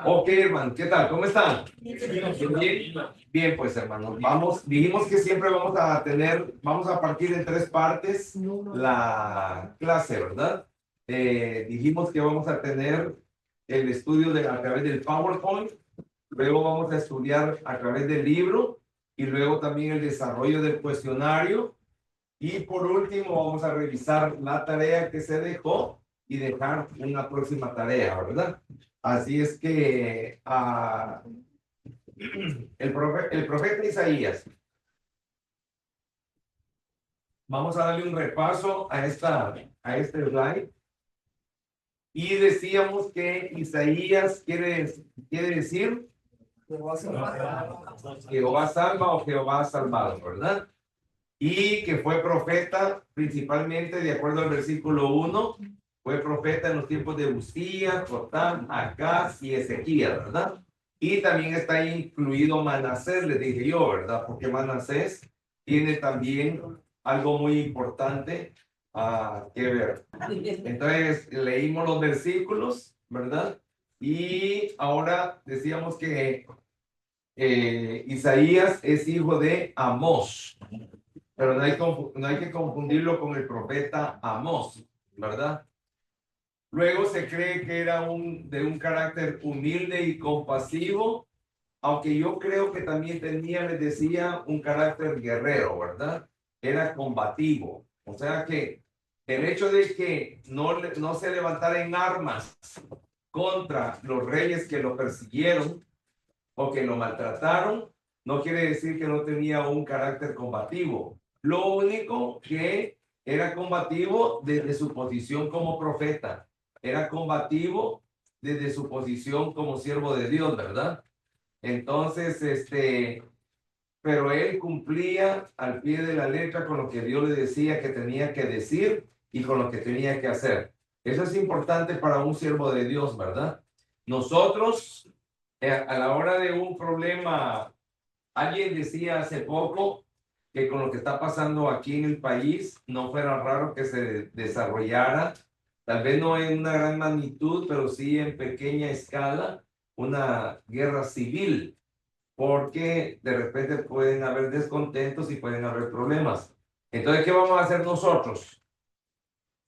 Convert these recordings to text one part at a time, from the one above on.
Ok, hermano, ¿qué tal? ¿Cómo están? Bien, bien, pues hermanos, dijimos que siempre vamos a partir en tres partes la clase, ¿verdad? Dijimos que vamos a tener el estudio a través del PowerPoint, luego vamos a estudiar a través del libro y luego también el desarrollo del cuestionario y por último vamos a revisar la tarea que se dejó y dejar una próxima tarea, ¿verdad? Así es que el profeta Isaías, vamos a darle un repaso a este slide. Y decíamos que Isaías quiere decir Jehová salva o Jehová ha salvado, ¿verdad? Y que fue profeta principalmente, de acuerdo al versículo 1, fue profeta en los tiempos de Uzías, Jotam, Acaz y Ezequías, ¿verdad? Y también está incluido Manasés, les dije yo, ¿verdad? Porque Manasés tiene también algo muy importante que ver. Entonces, leímos los versículos, ¿verdad? Y ahora decíamos que Isaías es hijo de Amós, pero no hay que confundirlo con el profeta Amós, ¿verdad? Luego se cree que era de un carácter humilde y compasivo, aunque yo creo que también tenía, les decía, un carácter guerrero, ¿verdad? Era combativo. O sea que el hecho de que no se levantara en armas contra los reyes que lo persiguieron o que lo maltrataron, no quiere decir que no tenía un carácter combativo. Lo único que era combativo desde su posición como profeta, era combativo desde su posición como siervo de Dios, ¿verdad? Entonces, pero él cumplía al pie de la letra con lo que Dios le decía que tenía que decir y con lo que tenía que hacer. Eso es importante para un siervo de Dios, ¿verdad? Nosotros, a la hora de un problema, alguien decía hace poco que con lo que está pasando aquí en el país, no fuera raro que se desarrollara, tal vez no en una gran magnitud, pero sí en pequeña escala, una guerra civil, porque de repente pueden haber descontentos y pueden haber problemas. Entonces, ¿qué vamos a hacer nosotros?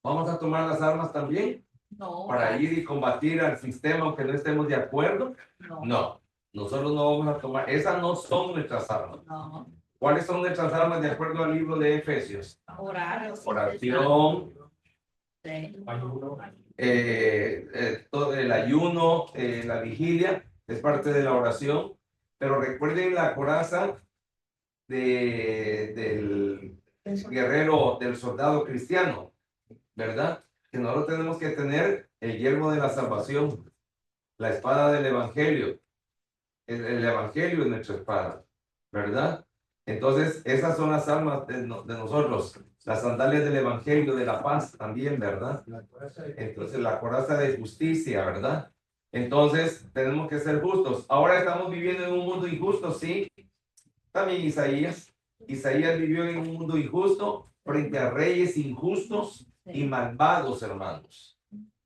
¿Vamos a tomar las armas también? No. ¿Para ir y combatir al sistema aunque no estemos de acuerdo? No. No. Nosotros no vamos a tomar, esas no son nuestras armas. No. ¿Cuáles son nuestras armas de acuerdo al libro de Efesios? Orar. Oración. Sí. Todo el ayuno, la vigilia, es parte de la oración. Pero recuerden la coraza del guerrero, del soldado cristiano, ¿verdad? Que nosotros tenemos que tener el yelmo de la salvación, la espada del evangelio. El evangelio es nuestra espada, ¿verdad? Entonces, esas son las armas de nosotros. Las sandalias del evangelio de la paz también, ¿verdad? Entonces, la coraza de justicia, ¿verdad? Entonces, tenemos que ser justos. Ahora estamos viviendo en un mundo injusto, sí. También Isaías vivió en un mundo injusto frente a reyes injustos y malvados, hermanos.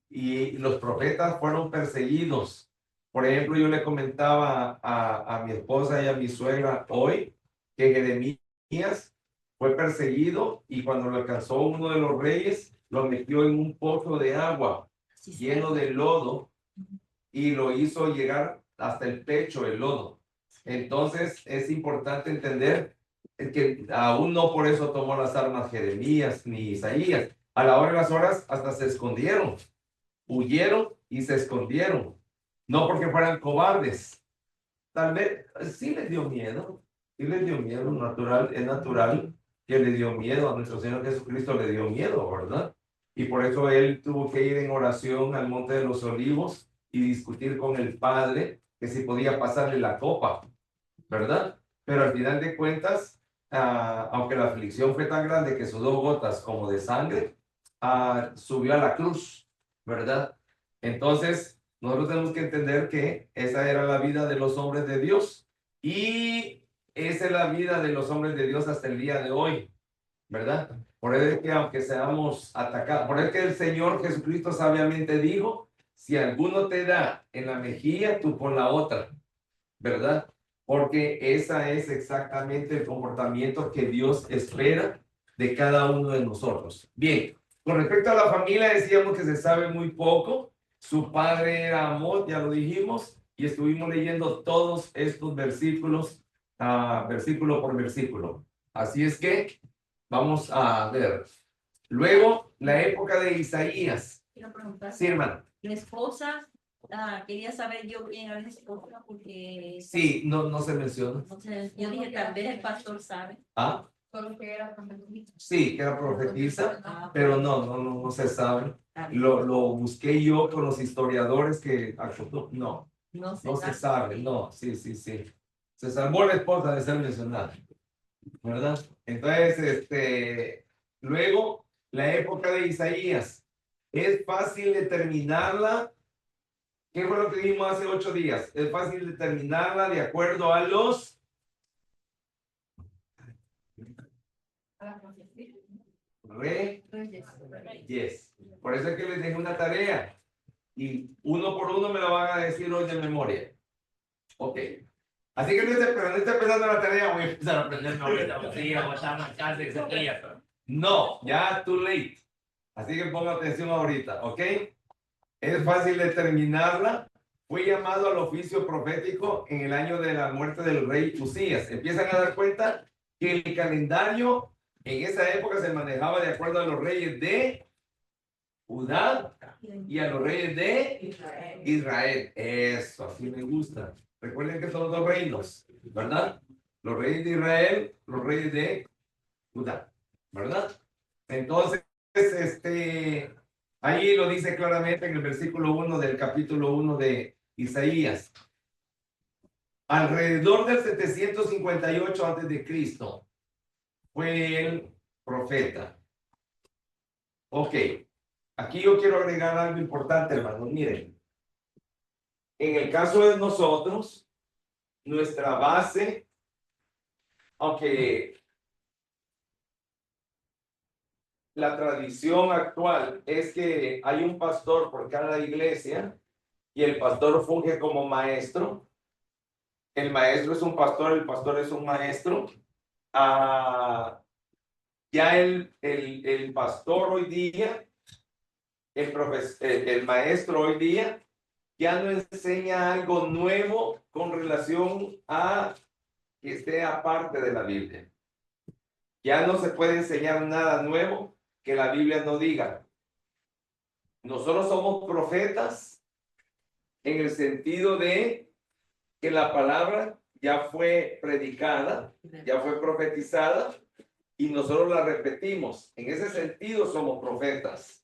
Y los profetas fueron perseguidos. Por ejemplo, yo le comentaba a mi esposa y a mi suegra hoy que Jeremías fue perseguido y cuando lo alcanzó uno de los reyes, lo metió en un pozo de agua lleno de lodo y lo hizo llegar hasta el pecho el lodo. Entonces es importante entender que aún no por eso tomó las armas Jeremías ni Isaías. A la hora de las horas hasta se escondieron, huyeron y se escondieron. No porque fueran cobardes. Tal vez sí les dio miedo. Sí les dio miedo. Es natural que le dio miedo a nuestro Señor Jesucristo, le dio miedo, ¿verdad? Y por eso él tuvo que ir en oración al Monte de los Olivos y discutir con el Padre que si podía pasarle la copa, ¿verdad? Pero al final de cuentas, aunque la aflicción fue tan grande que sudó gotas como de sangre, subió a la cruz, ¿verdad? Entonces, nosotros tenemos que entender que esa era la vida de los hombres de Dios y esa es la vida de los hombres de Dios hasta el día de hoy, ¿verdad? Por eso es que aunque seamos atacados, por eso es que el Señor Jesucristo sabiamente dijo, Si alguno te da en la mejilla, tú pon la otra, ¿verdad? Porque esa es exactamente el comportamiento que Dios espera de cada uno de nosotros. Bien, con respecto a la familia, decíamos que se sabe muy poco. Su padre era Amós, ya lo dijimos, y estuvimos leyendo todos estos versículos, versículo por versículo. Así es que vamos a ver. Luego, la época de Isaías. Quiero preguntar. Sí, hermano. Mi esposa, quería saber yo quién era mi esposa porque... Sí, no se menciona. Entonces, yo dije, tal vez el pastor sabe. Ah, Solo que era profetisa. sí, que era profetisa, pero no se sabe. Lo busqué yo con los historiadores que no se sabe, no, sí. Se salvó la esposa de ser mencionada, ¿verdad? Entonces, luego, la época de Isaías, es fácil determinarla. ¿Qué fue lo que dijimos hace 8 días? Es fácil determinarla de acuerdo a los... Yes. Por eso es que les dejé una tarea. Y uno por uno me lo van a decir hoy de memoria. Ok. Así que no estoy empezando la tarea, voy a empezar a aprenderme ahorita. No, ya too late. Así que ponga atención ahorita, ¿ok? Es fácil determinarla. Fue llamado al oficio profético en el año de la muerte del rey Usías. Empiezan a dar cuenta que el calendario en esa época se manejaba de acuerdo a los reyes de Judá y a los reyes de Israel. Eso, así me gusta. Recuerden que son los dos reinos, ¿verdad? Los reyes de Israel, los reyes de Judá, ¿verdad? Entonces, ahí lo dice claramente en el versículo 1 del capítulo 1 de Isaías. Alrededor del 758 antes de Cristo fue el profeta. Ok, aquí yo quiero agregar algo importante, hermanos. Miren, en el caso de nosotros, nuestra base, aunque la tradición actual es que hay un pastor por cada iglesia y el pastor funge como maestro. El maestro es un pastor, el pastor es un maestro. Ya el pastor hoy día, el maestro hoy día, ya no enseña algo nuevo con relación a que esté aparte de la Biblia. Ya no se puede enseñar nada nuevo que la Biblia no diga. Nosotros somos profetas en el sentido de que la palabra ya fue predicada, ya fue profetizada y nosotros la repetimos. En ese sentido somos profetas.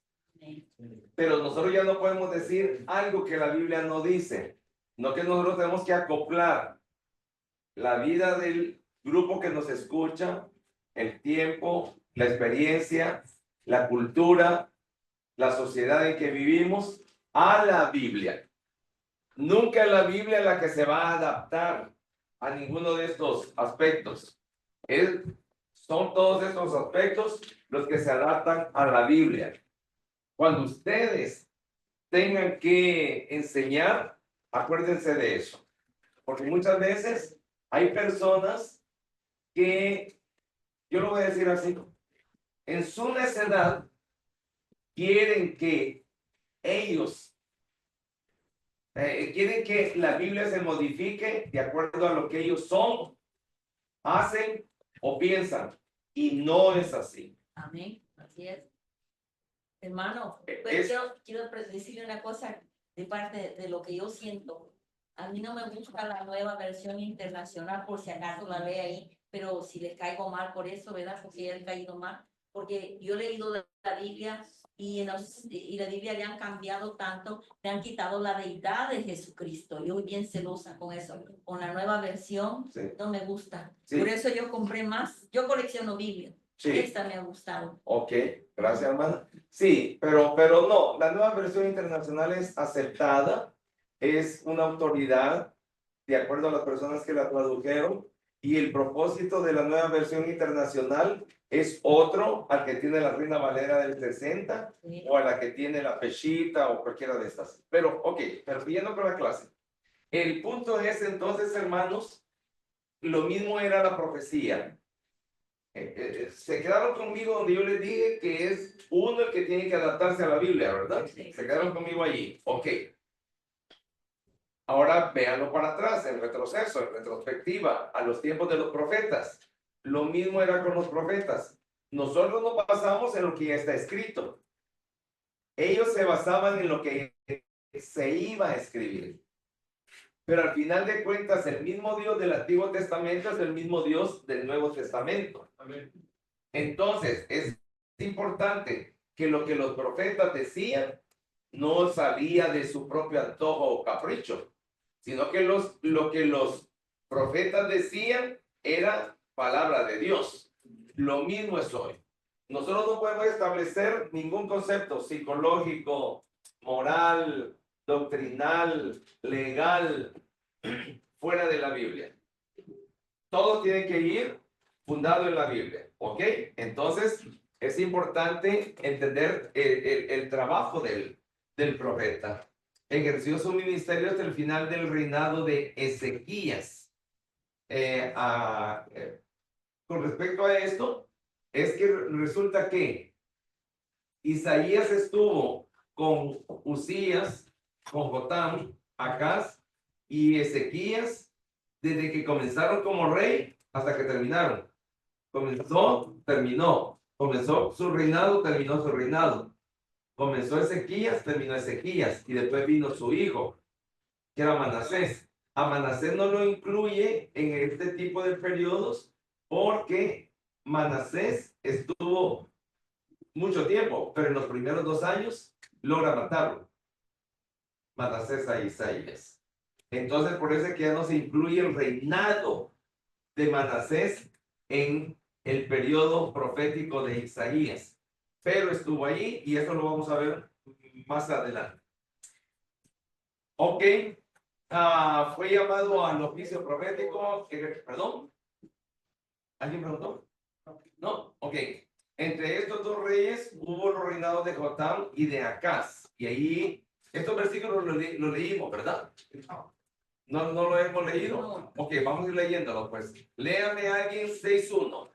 Pero nosotros ya no podemos decir algo que la Biblia no dice, no que nosotros tenemos que acoplar la vida del grupo que nos escucha, el tiempo, la experiencia, la cultura, la sociedad en que vivimos a la Biblia. Nunca es la Biblia la que se va a adaptar a ninguno de estos aspectos. Son todos estos aspectos los que se adaptan a la Biblia. Cuando ustedes tengan que enseñar, acuérdense de eso. Porque muchas veces hay personas que, yo lo voy a decir así, en su necedad quieren que ellos, quieren que la Biblia se modifique de acuerdo a lo que ellos son, hacen o piensan. Y no es así. Amén, así es. Hermano, pues quiero decirle una cosa de parte de lo que yo siento. A mí no me gusta la nueva versión internacional, por si acaso la ve ahí, pero si les caigo mal por eso, ¿verdad? Porque he caído mal. Porque yo he leído la Biblia y la Biblia le han cambiado tanto, le han quitado la deidad de Jesucristo. Yo soy bien celosa con eso. Con la nueva versión no me gusta. Sí. Por eso yo compré más. Yo colecciono Biblia. Sí. Esta me ha gustado. Ok, gracias, hermana. Sí, pero no, la nueva versión internacional es aceptada, es una autoridad de acuerdo a las personas que la tradujeron Y el propósito de la nueva versión internacional es otro al que tiene la Reina Valera del 60 o a la que tiene la Peshita o cualquiera de estas. Pero, ok, pero siguiendo con la clase. El punto es entonces, hermanos, lo mismo era la profecía. Se quedaron conmigo donde yo les dije que es uno el que tiene que adaptarse a la Biblia, ¿verdad? Se quedaron conmigo allí. Ok. Ahora véanlo para atrás, en retroceso, en retrospectiva, a los tiempos de los profetas. Lo mismo era con los profetas. Nosotros nos basamos en lo que ya está escrito. Ellos se basaban en lo que se iba a escribir. Pero al final de cuentas, el mismo Dios del Antiguo Testamento es el mismo Dios del Nuevo Testamento. Amén. Entonces, es importante que lo que los profetas decían no salía de su propio antojo o capricho, sino que lo que los profetas decían era palabra de Dios. Lo mismo es hoy. Nosotros no podemos establecer ningún concepto psicológico, moral, doctrinal, legal, fuera de la Biblia. Todo tiene que ir fundado en la Biblia, ¿ok? Entonces, es importante entender el trabajo del profeta. Ejerció su ministerio hasta el final del reinado de Ezequías. Con respecto a esto, es que resulta que Isaías estuvo con Usías, con Jotam, Acaz y Ezequías desde que comenzaron como rey hasta que terminaron. Terminó. Comenzó su reinado, terminó su reinado. Comenzó Ezequías, terminó Ezequías. Y después vino su hijo, que era Manasés. A Manasés no lo incluye en este tipo de periodos porque Manasés estuvo mucho tiempo, pero en los primeros 2 años logra matarlo. Manasés a Isaías. Entonces, por eso es que ya no se incluye el reinado de Manasés en el periodo profético de Isaías. Pero estuvo allí y eso lo vamos a ver más adelante. Ok. Fue llamado al oficio profético. ¿Perdón? ¿Alguien preguntó? ¿No? Ok. Entre estos 2 reyes hubo los reinados de Jotam y de Acaz. Y ahí, estos versículos los leímos, ¿verdad? No lo hemos leído. No. Ok, vamos a ir leyéndolo, pues. Léame a alguien 6:1.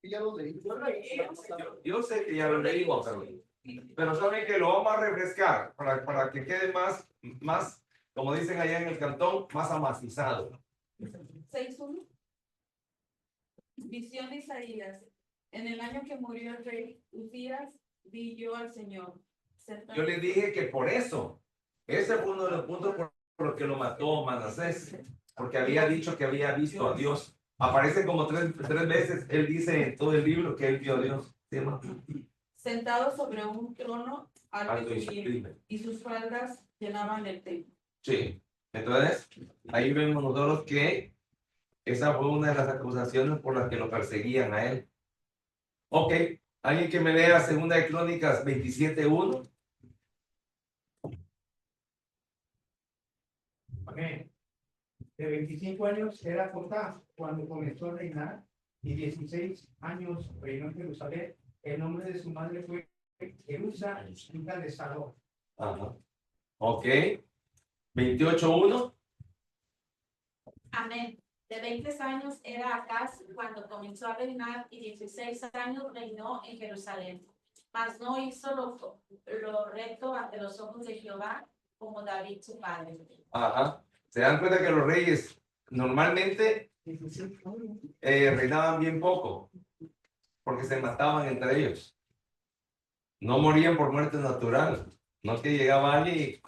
Ya lo leí. Yo sé que ya lo leímos, pero saben que lo vamos a refrescar para que quede más, como dicen allá en el cantón, más amacizado. 6:1. Visión de Isaías. En el año que murió el rey Usías, vi yo al Señor. Yo les dije que por eso, ese fue uno de los puntos por los que lo mató Manasés, porque había dicho que había visto a Dios. Aparece como tres veces, él dice en todo el libro que él vio a Dios. ¿Sí, Sentado sobre un trono alto alto y y sublime? y sus faldas llenaban el templo. Sí, entonces ahí vemos nosotros que esa fue una de las acusaciones por las que lo perseguían a él. Ok, alguien que me lea Segunda de Crónicas 27:1. Amén. De 25 años era Jotá cuando comenzó a reinar y 16 años reinó en Jerusalén. El nombre de su madre fue Jerusa, hija de Salón. Ajá. Ok. 28:1. Amén. De 20 años era Acaz cuando comenzó a reinar y 16 años reinó en Jerusalén. Mas no hizo lo recto ante los ojos de Jehová como David su padre. Ajá. Se dan cuenta que los reyes normalmente reinaban bien poco, porque se mataban entre ellos. No morían por muerte natural. No es que llegaba alguien y...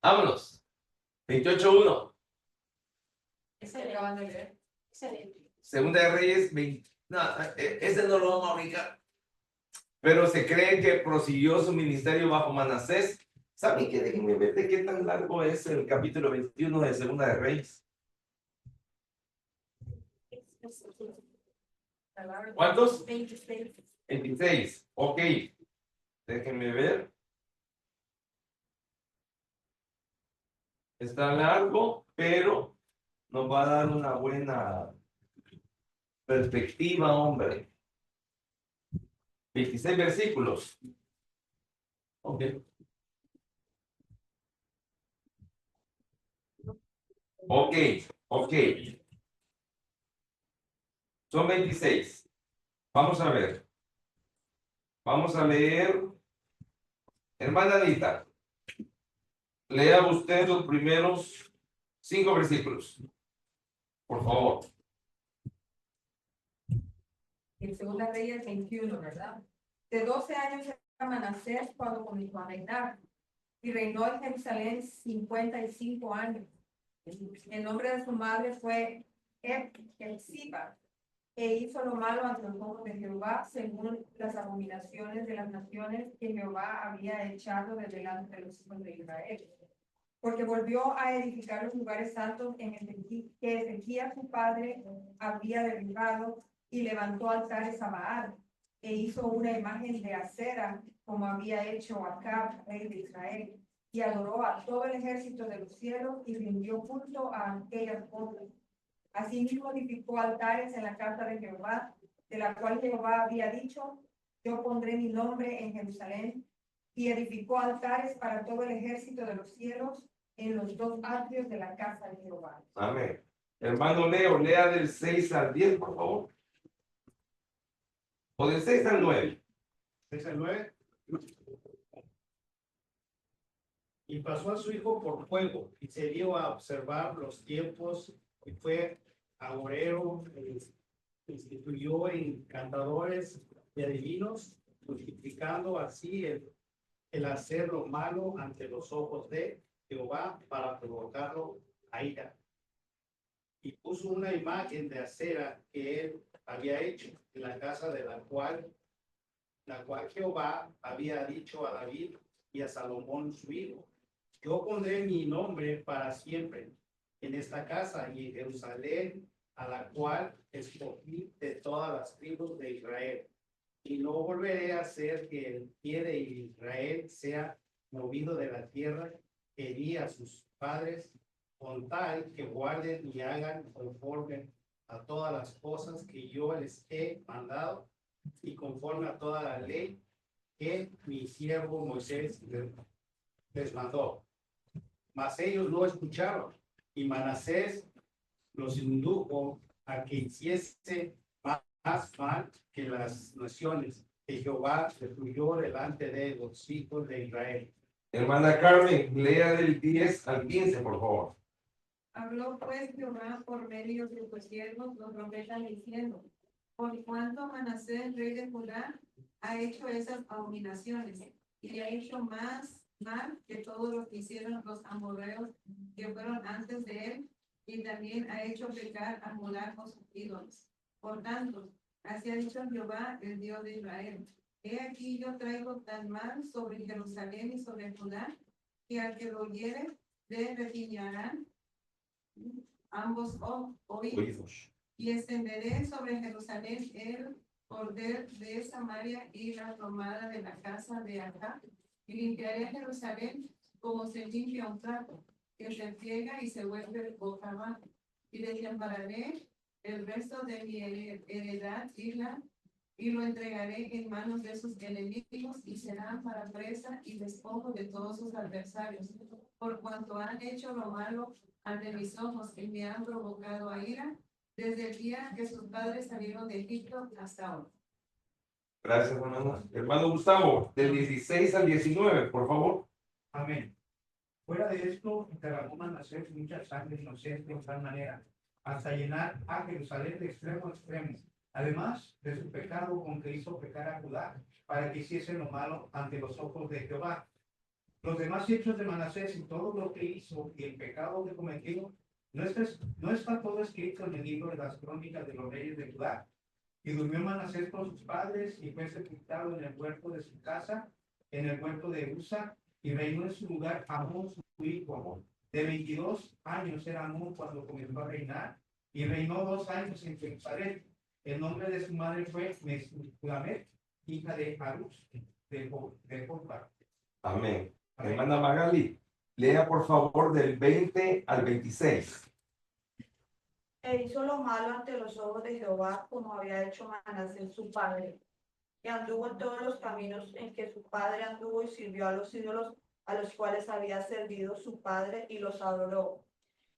¡Vámonos! 28:1. Ese le acaban de leer. Excelente. Segunda de Reyes 20. No, ese no lo vamos a ubicar. Pero se cree que prosiguió su ministerio bajo Manasés. ¿Saben qué? Déjenme ver de qué tan largo es el capítulo 21 de Segunda de Reyes. ¿Cuántos? 26. 26. Ok. Déjenme ver. Está largo, pero nos va a dar una buena perspectiva, hombre. 26 versículos. Ok. Ok, ok. Son 26. Vamos a ver. Vamos a leer. Hermana Anita, lea usted los primeros 5 versículos. Por favor. En Segunda Reyes 21, ¿verdad? De 12 años era Manasés cuando comenzó a reinar, y reinó en Jerusalén 55 años. El nombre de su madre fue Hepsiba, e hizo lo malo ante los ojos de Jehová, según las abominaciones de las naciones que Jehová había echado de delante de los hijos de Israel. Porque volvió a edificar los lugares santos que Ezequías su padre había derribado, y levantó altares a Baal, e hizo una imagen de acera, como había hecho Acab, rey de Israel, y adoró a todo el ejército de los cielos, y rindió culto a aquellas cosas. Asimismo edificó altares en la casa de Jehová, de la cual Jehová había dicho: yo pondré mi nombre en Jerusalén, y edificó altares para todo el ejército de los cielos en los 2 atrios de la casa de Jehová. Amén. Hermano Leo, lea del 6 al 10, por favor. O del 6 al 9. 6 al 9. Y pasó a su hijo por fuego, y se dio a observar los tiempos, y fue agorero, instituyó encantadores y adivinos, multiplicando así el hacer lo malo ante los ojos de Jehová para provocarlo a ira. Y puso una imagen de acera que él había hecho en la casa de la cual Jehová había dicho a David y a Salomón su hijo: yo pondré mi nombre para siempre en esta casa y en Jerusalén, a la cual escogí de todas las tribus de Israel. Y no volveré a hacer que el pie de Israel sea movido de la tierra que di a sus padres, con tal que guarden y hagan conforme a todas las cosas que yo les he mandado, y conforme a toda la ley que mi siervo Moisés les mandó. Mas ellos no escucharon, y Manasés los indujo a que hiciese más mal que las naciones que Jehová destruyó delante de los hijos de Israel. Hermana Carmen, lea del 10 al 15, por favor. Habló pues Jehová por medio de sus siervos los profetas diciendo: por cuanto Manasés, rey de Judá, ha hecho esas abominaciones, y ha hecho más mal que todo lo que hicieron los amorreos que fueron antes de él, y también ha hecho pecar a Judá con sus ídolos. Por tanto, así ha dicho Jehová, el Dios de Israel: he aquí yo traigo tan mal sobre Jerusalén y sobre Judá, que al que lo oyere le rechiñarán ambos oídos. Y extenderé sobre Jerusalén el cordel de Samaria y la plomada de la casa de Acá, y limpiaré Jerusalén como se limpia un plato, que se friega y se vuelve boca abajo, y desampararé el resto de mi heredad y lo entregaré en manos de sus enemigos, y serán para presa y despojo de todos sus adversarios, por cuanto han hecho lo malo ante mis ojos y me han provocado a ira, desde el día que sus padres salieron de Egipto hasta ahora. Gracias, hermano. Hermano Gustavo, del 16 al 19, por favor. Amén. Fuera de esto, derramó Manasés mucha sangre inocente de tal manera, hasta llenar a Jerusalén de extremo a extremo, además de su pecado con que hizo pecar a Judá, para que hiciesen lo malo ante los ojos de Jehová. Los demás hechos de Manasés y todo lo que hizo y el pecado que cometió, no está todo escrito en el libro de las crónicas de los reyes de Judá. Y durmió Manasés con sus padres, y fue sepultado en el huerto de su casa, en el huerto de Usa, y reinó en su lugar Amón, su hijo. De 22 años era Amón cuando comenzó a reinar, y reinó 2 años en Jerusalén. El nombre de su madre fue Mesulameth, hija de Haruz, de Jotba. Amén. Hermana Magali, Lea por favor del 20 al 26. E hizo lo malo ante los ojos de Jehová, como había hecho Manasés su padre. Y anduvo en todos los caminos en que su padre anduvo y sirvió a los ídolos a los cuales había servido su padre y los adoró.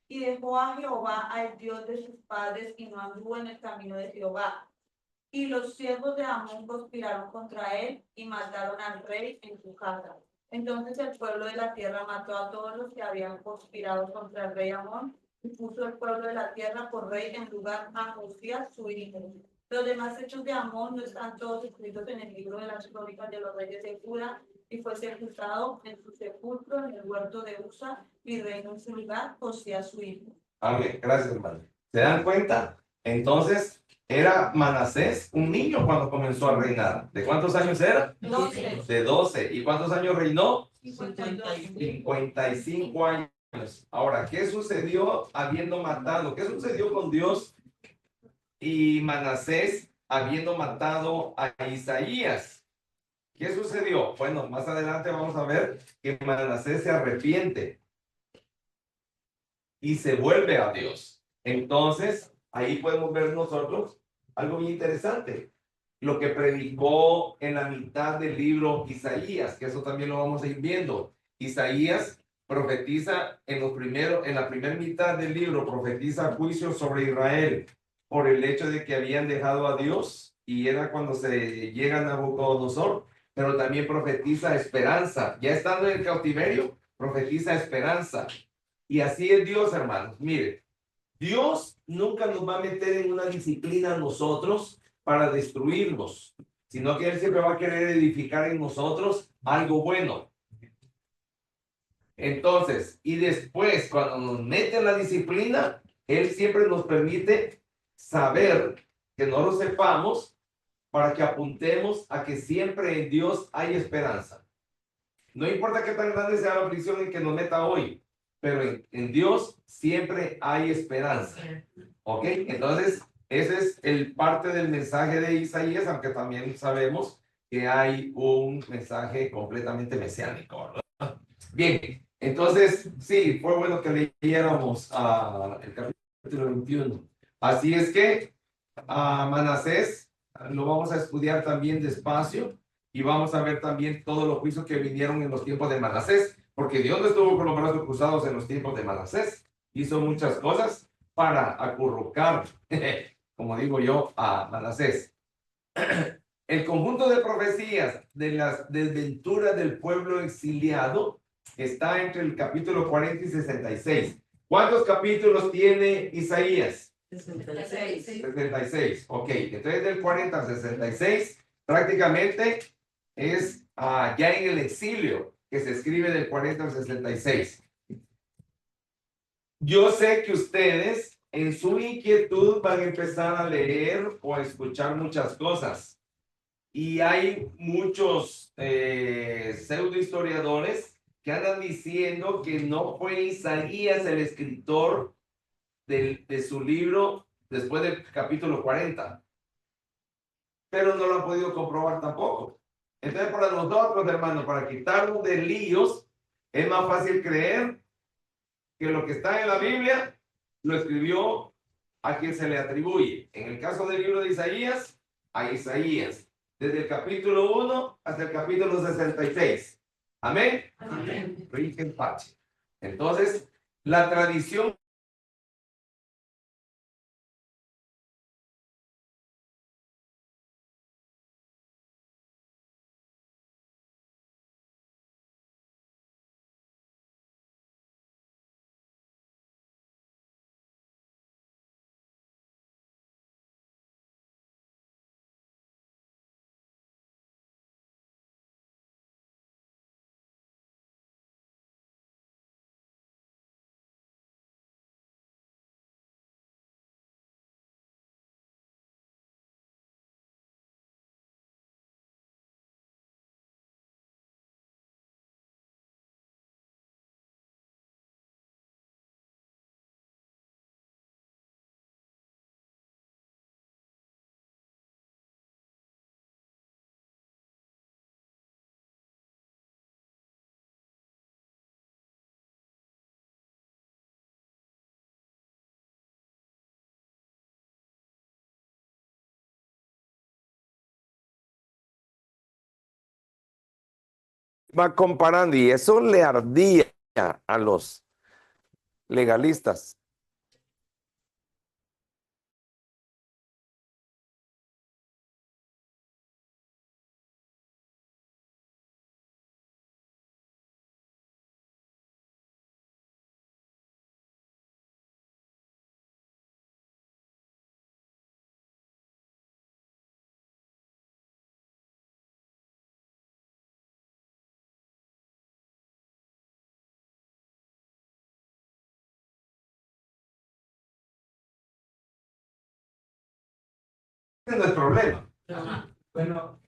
Y dejó a Jehová al Dios de sus padres y no anduvo en el camino de Jehová. Y los siervos de Amón conspiraron contra él y mataron al rey en su casa. Entonces el pueblo de la tierra mató a todos los que habían conspirado contra el rey Amón y puso el pueblo de la tierra por rey en lugar a Josías su hijo. Los demás hechos de Amón no están todos escritos en el libro de las crónicas de los reyes de Judá, y fue sepultado en su sepulcro en el huerto de Usa y reinó en su lugar Josías su hijo. Amén. Gracias, hermano. ¿Se dan cuenta? Entonces, era Manasés un niño cuando comenzó a reinar. ¿De cuántos años era? 12. De 12. ¿Y cuántos años reinó? 52. 55 años. Ahora, ¿qué sucedió habiendo matado? ¿Qué sucedió con Dios y Manasés habiendo matado a Isaías? ¿Qué sucedió? Bueno, más adelante vamos a ver que Manasés se arrepiente y se vuelve a Dios. Entonces, ahí podemos ver nosotros algo bien interesante. Lo que predicó en la mitad del libro Isaías, que eso también lo vamos a ir viendo. Isaías profetiza en la primera mitad del libro, profetiza juicio sobre Israel por el hecho de que habían dejado a Dios, y era cuando se llega a Nabucodonosor, pero también profetiza esperanza. Ya estando en el cautiverio, profetiza esperanza. Y así es Dios, hermanos. Mire, Dios nunca nos va a meter en una disciplina a nosotros para destruirnos, sino que Él siempre va a querer edificar en nosotros algo bueno. Entonces, y después, cuando nos mete en la disciplina, Él siempre nos permite saber que no lo sepamos para que apuntemos a que siempre en Dios hay esperanza. No importa qué tan grande sea la aflicción en que nos meta hoy, pero en Dios siempre hay esperanza. ¿Ok? Entonces, ese es el parte del mensaje de Isaías, aunque también sabemos que hay un mensaje completamente mesiánico, ¿verdad? Bien, entonces, sí, fue bueno que leyéramos el capítulo 21. Así es que a Manasés lo vamos a estudiar también despacio y vamos a ver también todos los juicios que vinieron en los tiempos de Manasés, porque Dios no estuvo con los brazos cruzados en los tiempos de Manasés. Hizo muchas cosas para acurrucar, como digo yo, a Manasés. El conjunto de profecías de las desventuras del pueblo exiliado está entre el capítulo 40 y 66. ¿Cuántos capítulos tiene Isaías? 66. 66. Ok, entonces del 40 al 66 prácticamente es ya en el exilio que se escribe del 40 al 66. Yo sé que ustedes en su inquietud van a empezar a leer o a escuchar muchas cosas. Y hay muchos pseudo historiadores que andan diciendo que no fue Isaías el escritor de su libro después del capítulo 40. Pero no lo han podido comprobar tampoco. Entonces, para nosotros, hermanos, para quitarnos de líos, es más fácil creer que lo que está en la Biblia lo escribió a quien se le atribuye. En el caso del libro de Isaías, a Isaías, desde el capítulo 1 hasta el capítulo 66. Amén. Amén. Entonces, la tradición Va comparando y eso le ardía a los legalistas. Ese no es el problema. Bueno,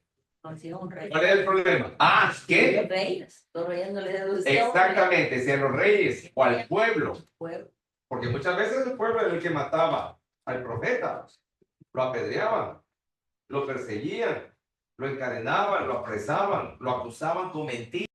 No, si es un rey. ¿Cuál es el problema? Ah, Los ¿qué? reyes no le deducen. Exactamente, si a los reyes o al pueblo. Pueblo. Porque muchas veces el pueblo era el que mataba al profeta, lo apedreaban, lo perseguían, lo encadenaban, lo apresaban, lo acusaban con mentiras.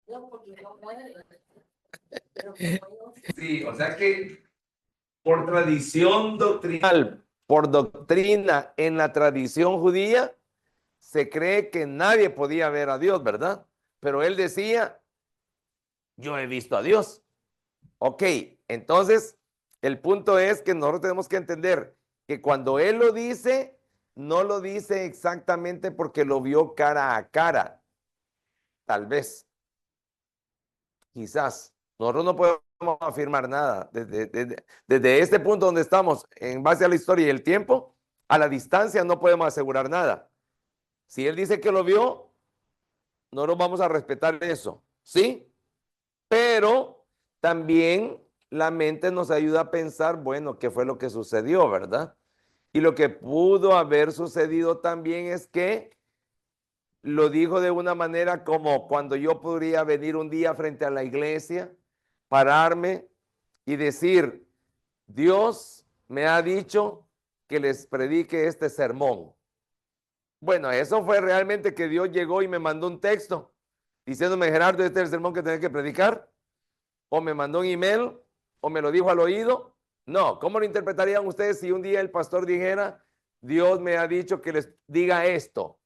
No, porque no muere. Pero como ellos- Sí, o sea que por tradición doctrinal, por doctrina en la tradición judía, se cree que nadie podía ver a Dios, ¿verdad? Pero él decía, yo he visto a Dios. Ok, entonces el punto es que nosotros tenemos que entender que cuando él lo dice, no lo dice exactamente porque lo vio cara a cara. Tal vez, quizás. Nosotros no podemos afirmar nada. Desde este punto donde estamos, en base a la historia y el tiempo, a la distancia no podemos asegurar nada. Si él dice que lo vio, nosotros vamos a respetar eso, ¿sí? Pero también la mente nos ayuda a pensar, bueno, ¿qué fue lo que sucedió, verdad? Y lo que pudo haber sucedido también es que lo dijo de una manera como cuando yo podría venir un día frente a la iglesia, pararme y decir, Dios me ha dicho que les predique este sermón. Bueno, eso fue realmente que Dios llegó y me mandó un texto diciéndome, Gerardo, este es el sermón que tenés que predicar. O me mandó un email, o me lo dijo al oído. No, ¿cómo lo interpretarían ustedes si un día el pastor dijera, Dios me ha dicho que les diga esto?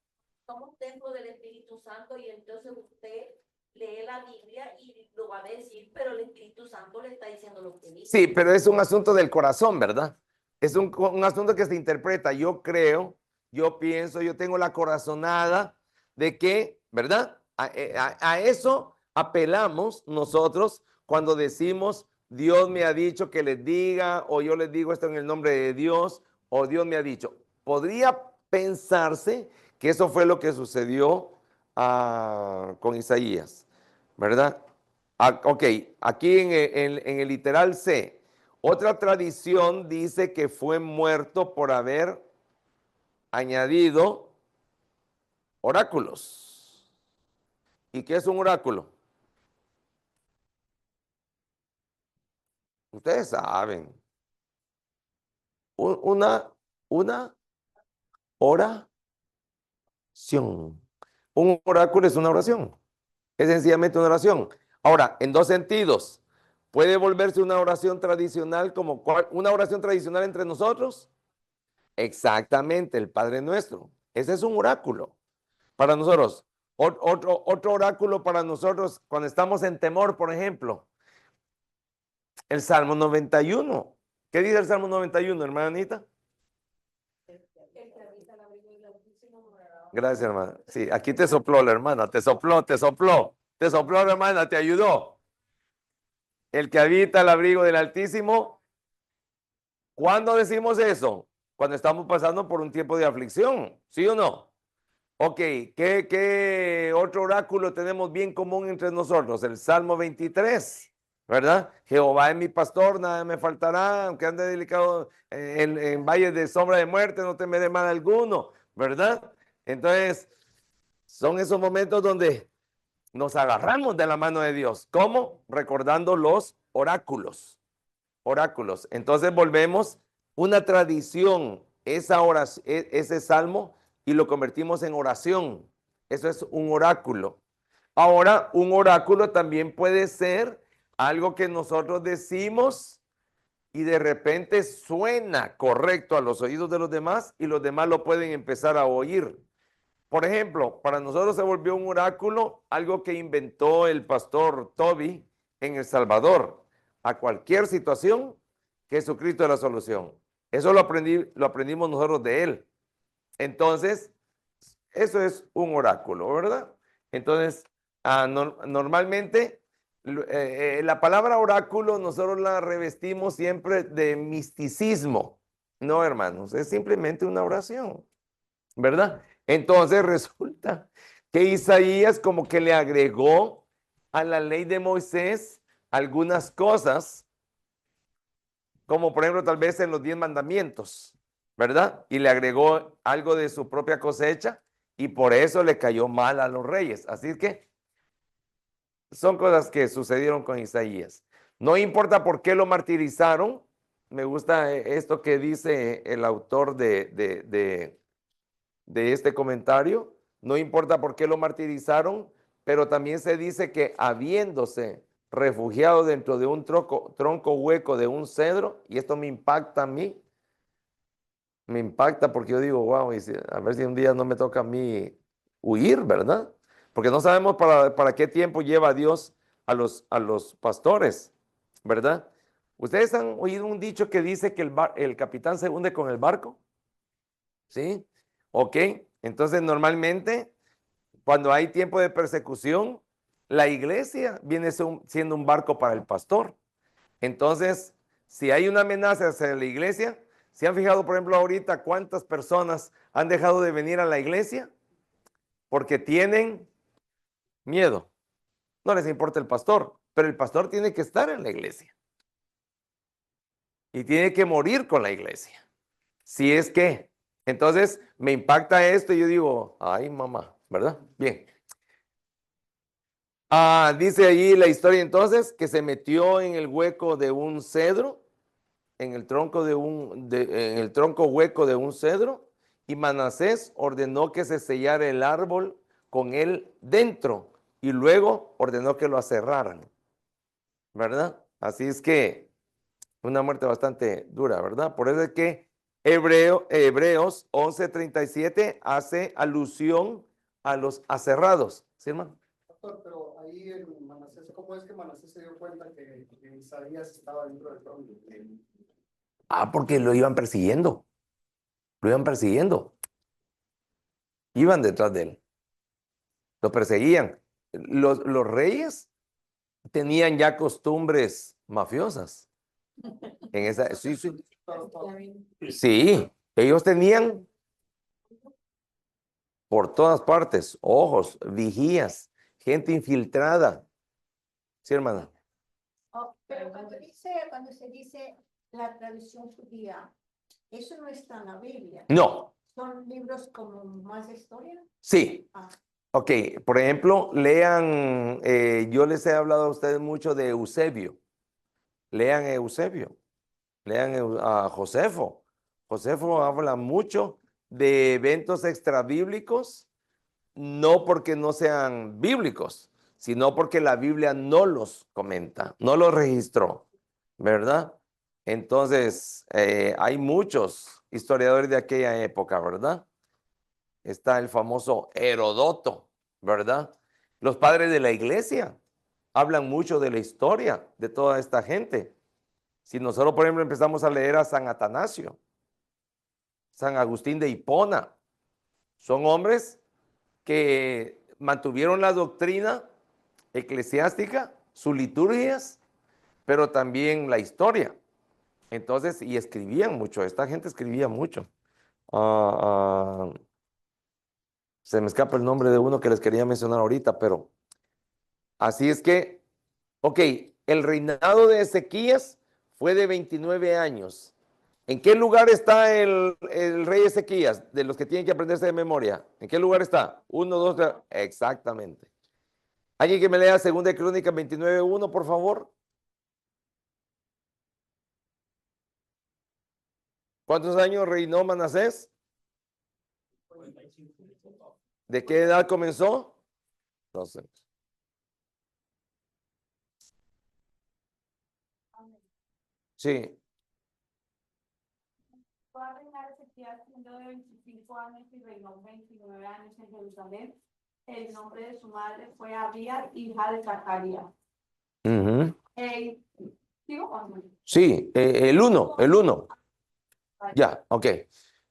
Somos templo del Espíritu Santo y entonces usted lee la Biblia y lo va a decir, pero el Espíritu Santo le está diciendo lo que dice. Sí, pero es un asunto del corazón, ¿verdad? Es un asunto que se interpreta. Yo creo, yo pienso, yo tengo la corazonada de que, ¿verdad? A eso apelamos nosotros cuando decimos, Dios me ha dicho que les diga, o yo les digo esto en el nombre de Dios, o Dios me ha dicho. Podría pensarse que eso fue lo que sucedió con Isaías, ¿verdad? Ok, aquí en el literal C, otra tradición dice que fue muerto por haber añadido oráculos. ¿Y qué es un oráculo? Ustedes saben. Una oración. Un oráculo es una oración. Es sencillamente una oración. Ahora, en dos sentidos. Puede volverse una oración tradicional como una oración tradicional entre nosotros. Exactamente, el Padre Nuestro. Ese es un oráculo para nosotros. Otro oráculo para nosotros cuando estamos en temor, por ejemplo. El Salmo 91. ¿Qué dice el Salmo 91, hermanita? Gracias, hermana. Sí, aquí te sopló la hermana, te sopló, la hermana, te ayudó. El que habita el abrigo del Altísimo. ¿Cuándo decimos eso? Cuando estamos pasando por un tiempo de aflicción, ¿sí o no? Ok, ¿qué otro oráculo tenemos bien común entre nosotros? El Salmo 23, ¿verdad? Jehová es mi pastor, nada me faltará, aunque ande delicado en valles de sombra de muerte, no temeré mal alguno, ¿verdad? Entonces, son esos momentos donde nos agarramos de la mano de Dios. ¿Cómo? Recordando los oráculos. oráculos. Entonces volvemos una tradición, esa oración, ese salmo, y lo convertimos en oración. Eso es un oráculo. Ahora, un oráculo también puede ser algo que nosotros decimos y de repente suena correcto a los oídos de los demás y los demás lo pueden empezar a oír. Por ejemplo, para nosotros se volvió un oráculo algo que inventó el pastor Toby en El Salvador. A cualquier situación, Jesucristo es la solución. Eso lo aprendimos nosotros de él. Entonces, eso es un oráculo, ¿verdad? Entonces, normalmente la palabra oráculo nosotros la revestimos siempre de misticismo. No, hermanos, es simplemente una oración, ¿verdad? Entonces resulta que Isaías como que le agregó a la ley de Moisés algunas cosas, como por ejemplo tal vez en los 10 mandamientos, ¿verdad? Y le agregó algo de su propia cosecha y por eso le cayó mal a los reyes. Así que son cosas que sucedieron con Isaías. No importa por qué lo martirizaron. Me gusta esto que dice el autor de este comentario. No importa por qué lo martirizaron, pero también se dice que habiéndose refugiado dentro de un tronco hueco de un cedro, y esto me impacta a mí, me impacta porque yo digo, wow, a ver si un día no me toca a mí huir, ¿verdad? Porque no sabemos para qué tiempo lleva Dios a los pastores, ¿verdad? ¿Ustedes han oído un dicho que dice que el capitán se hunde con el barco? ¿Sí? Ok, entonces normalmente cuando hay tiempo de persecución, la iglesia viene siendo un barco para el pastor. Entonces, si hay una amenaza hacia la iglesia, ¿se han fijado, por ejemplo, ahorita cuántas personas han dejado de venir a la iglesia? Porque tienen miedo. No les importa el pastor, pero el pastor tiene que estar en la iglesia. Y tiene que morir con la iglesia. Si es que, entonces me impacta esto y yo digo, ay mamá, ¿verdad? Bien. Dice allí la historia entonces que se metió en el hueco de un cedro, en el tronco en el tronco hueco de un cedro, y Manasés ordenó que se sellara el árbol con él dentro y luego ordenó que lo aserraran, ¿verdad? Así es que una muerte bastante dura, ¿verdad? Por eso es que Hebreos 11:37 hace alusión a los aserrados, ¿sí, hermano? Pastor, pero ahí en Manasés, ¿cómo es que Manasés se dio cuenta que Isaías estaba dentro del trono? Porque lo iban persiguiendo, iban detrás de él, lo perseguían. Los reyes tenían ya costumbres mafiosas. Sí, ellos tenían por todas partes ojos, vigías, gente infiltrada. Sí, hermana. Pero cuando se dice la tradición judía, eso no está en la Biblia. No. ¿Son libros como más de historia? Sí. Ok, por ejemplo, lean, yo les he hablado a ustedes mucho de Eusebio. Lean Eusebio, lean a Josefo. Josefo habla mucho de eventos extrabíblicos, no porque no sean bíblicos, sino porque la Biblia no los comenta, no los registró, ¿verdad? Entonces, hay muchos historiadores de aquella época, ¿verdad? Está el famoso Herodoto, ¿verdad? Los padres de la iglesia hablan mucho de la historia de toda esta gente. Si nosotros, por ejemplo, empezamos a leer a San Atanasio, San Agustín de Hipona, son hombres que mantuvieron la doctrina eclesiástica, sus liturgias, pero también la historia. Entonces, y escribían mucho, esta gente escribía mucho. Se me escapa el nombre de uno que les quería mencionar ahorita, pero así es que, ok, el reinado de Ezequías fue de 29 años. ¿En qué lugar está el rey Ezequías? De los que tienen que aprenderse de memoria. ¿En qué lugar está? 1, 2, 3. Exactamente. ¿Alguien que me lea 2 Crónicas 29:1, por favor? ¿Cuántos años reinó Manasés? ¿De qué edad comenzó? 12. Sí. Fue a reinar Ezequías siendo de 25 años y reinó 29 años en Jerusalén. El nombre de su madre fue Abía, hija de Zacarías. Ujú. ¿Sigo o no? Sí, el uno. Ya, ok.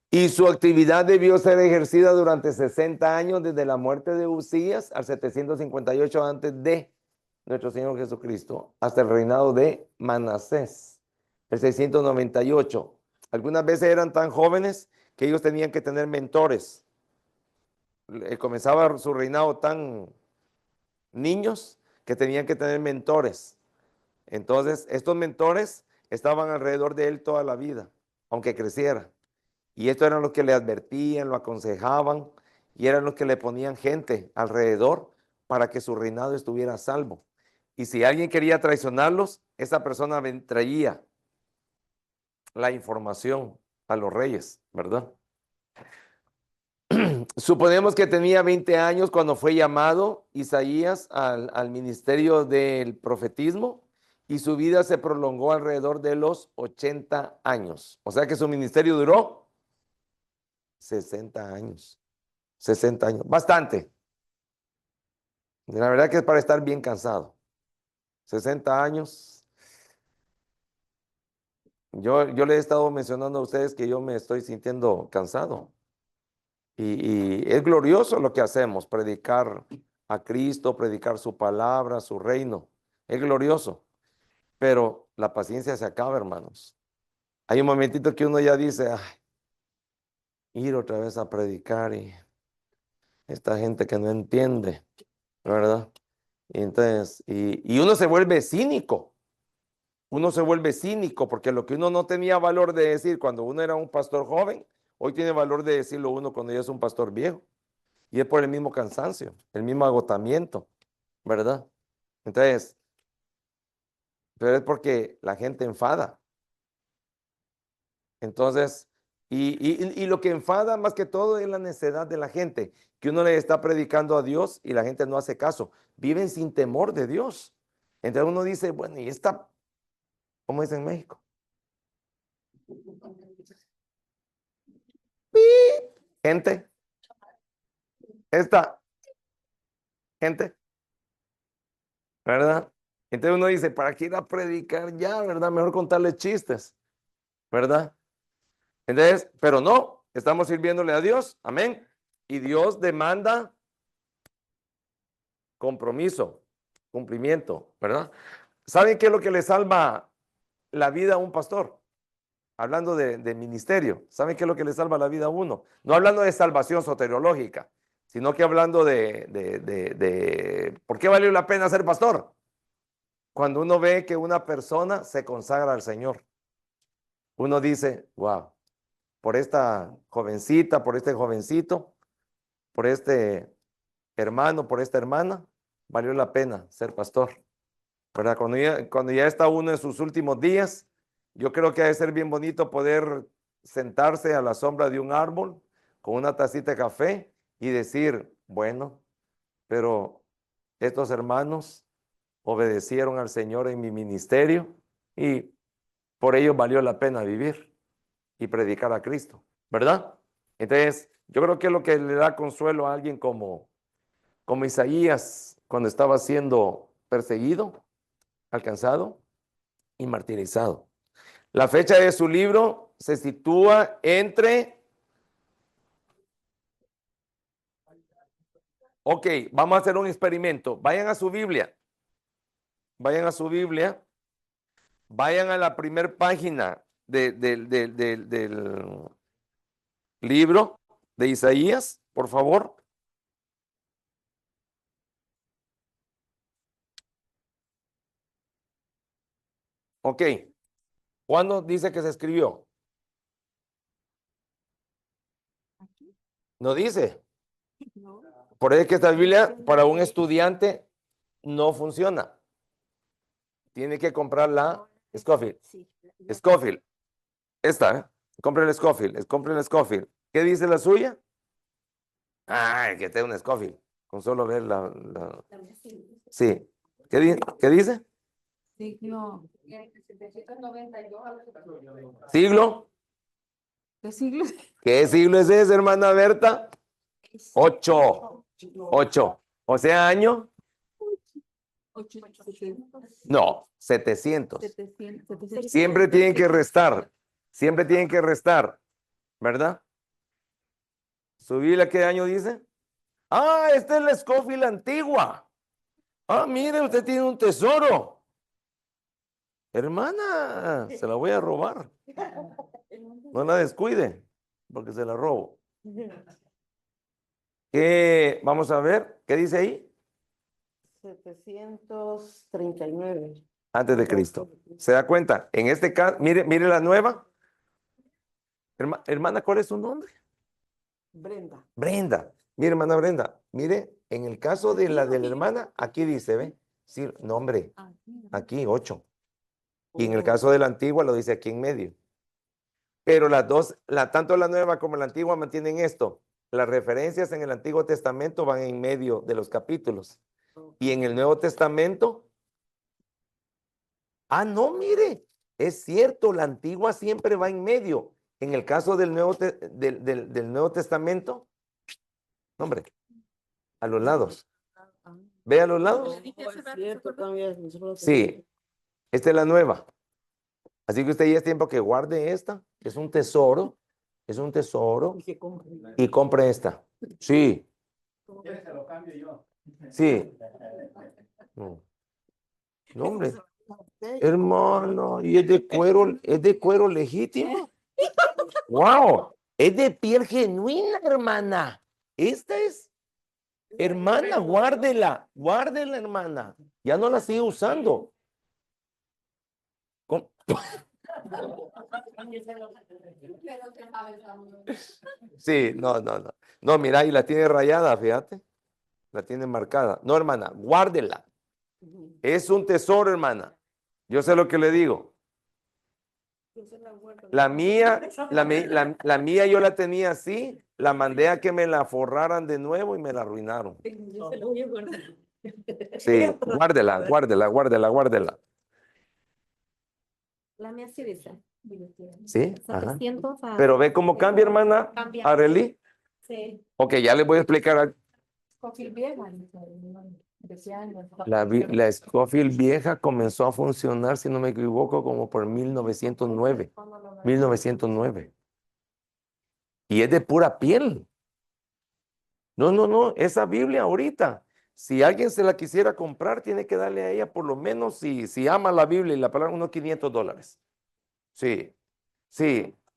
Y su actividad debió ser ejercida durante 60 años desde la muerte de Usías al 758 antes de nuestro Señor Jesucristo hasta el reinado de Manasés, el 698. Algunas veces eran tan jóvenes que ellos tenían que tener mentores. Comenzaba su reinado tan niños que tenían que tener mentores. Entonces, estos mentores estaban alrededor de él toda la vida, aunque creciera. Y estos eran los que le advertían, lo aconsejaban y eran los que le ponían gente alrededor para que su reinado estuviera a salvo. Y si alguien quería traicionarlos, esa persona traía la información a los reyes, ¿verdad? Suponemos que tenía 20 años cuando fue llamado Isaías al ministerio del profetismo y su vida se prolongó alrededor de los 80 años. O sea que su ministerio duró 60 años. 60 años, bastante. La verdad que es para estar bien cansado. 60 años. Yo le he estado mencionando a ustedes que yo me estoy sintiendo cansado. Y es glorioso lo que hacemos, predicar a Cristo, predicar su palabra, su reino. Es glorioso. Pero la paciencia se acaba, hermanos. Hay un momentito que uno ya dice, ay, ir otra vez a predicar y esta gente que no entiende, ¿verdad? Y entonces, y uno se vuelve cínico. Uno se vuelve cínico porque lo que uno no tenía valor de decir cuando uno era un pastor joven, hoy tiene valor de decirlo uno cuando ya es un pastor viejo. Y es por el mismo cansancio, el mismo agotamiento, ¿verdad? Entonces, pero es porque la gente enfada. Entonces, y lo que enfada más que todo es la necedad de la gente, que uno le está predicando a Dios y la gente no hace caso. Viven sin temor de Dios. Entonces uno dice, bueno, y esta, ¿cómo es en México? Gente, esta gente, ¿verdad? Entonces uno dice, ¿para qué ir a predicar ya, verdad? Mejor contarle chistes, ¿verdad? Entonces, pero no, estamos sirviéndole a Dios, amén. Y Dios demanda compromiso, cumplimiento, ¿verdad? ¿Saben qué es lo que le salva la vida a un pastor? Hablando de ministerio, ¿saben qué es lo que le salva la vida a uno? No hablando de salvación soteriológica, sino que hablando de ¿por qué valió la pena ser pastor? Cuando uno ve que una persona se consagra al Señor, uno dice, wow, por esta jovencita, por este jovencito, por este hermano, por esta hermana, valió la pena ser pastor, ¿verdad? Cuando ya está uno en sus últimos días, yo creo que ha de ser bien bonito poder sentarse a la sombra de un árbol con una tacita de café y decir, bueno, pero estos hermanos obedecieron al Señor en mi ministerio y por ello valió la pena vivir y predicar a Cristo, ¿verdad? Entonces, yo creo que es lo que le da consuelo a alguien como Isaías cuando estaba siendo perseguido, alcanzado y martirizado. La fecha de su libro se sitúa entre... Ok, vamos a hacer un experimento. Vayan a su Biblia. Vayan a su Biblia. Vayan a la primera página del libro de Isaías, por favor. Ok. ¿Cuándo dice que se escribió? No dice. Por eso es que esta Biblia para un estudiante no funciona. Tiene que comprar la Scofield. Scofield. Esta, ¿eh? Compre el Scofield, compre el Scofield. ¿Qué dice la suya? Ay, que tenga un Scofield. Con solo ver Sí. ¿Qué dice? Siglo. ¿Siglo? ¿Qué siglo? ¿Qué siglo es ese, hermana Berta? 8. 8. O sea, año. No, 700. 700. Siempre tienen que restar. Siempre tienen que restar. ¿Verdad? ¿Su Biblia qué año dice? Ah, esta es la Scofield antigua. Ah, mire, usted tiene un tesoro. Hermana, se la voy a robar. No la descuide, porque se la robo. Vamos a ver, ¿qué dice ahí? 739. Antes de Cristo. ¿Se da cuenta? En este caso, mire la nueva. Hermana, ¿cuál es su nombre? Brenda. Brenda. Mire, hermana Brenda. Mire, en el caso de la hermana, aquí dice, ¿ve? Sí, nombre. Aquí, 8. Y en el caso de la antigua lo dice aquí en medio. Pero las dos, tanto la nueva como la antigua mantienen esto. Las referencias en el Antiguo Testamento van en medio de los capítulos. Y en el Nuevo Testamento, no, mire, es cierto, la antigua siempre va en medio. En el caso del del Nuevo Testamento, hombre, a los lados. ¿Ve a los lados? Sí, esta es la nueva. Así que usted ya es tiempo que guarde esta, que es un tesoro, y compre esta. Sí, Se lo cambio yo. sí. No, no, hombre. Hermano, y es de cuero legítimo. Wow, es de piel genuina, hermana. Esta es, hermana, guárdela, hermana. Ya no la sigue usando. Sí, no. No, mira, y la tiene rayada, fíjate. La tiene marcada. No, hermana, guárdela. Es un tesoro, hermana. Yo sé lo que le digo. La mía yo la tenía así, la mandé a que me la forraran de nuevo y me la arruinaron. Sí, guárdela. La mía sí dice. Sí, ajá. 700 Pero ve cómo cambia, hermana. Cambia. Arely. Sí. Ok, ya les voy a explicar. Scofield vieja. La Scofield vieja comenzó a funcionar, si no me equivoco, como por 1909. 1909. Y es de pura piel. No, esa Biblia ahorita, si alguien se la quisiera comprar, tiene que darle a ella por lo menos, si ama la Biblia y la palabra, unos $500. Sí.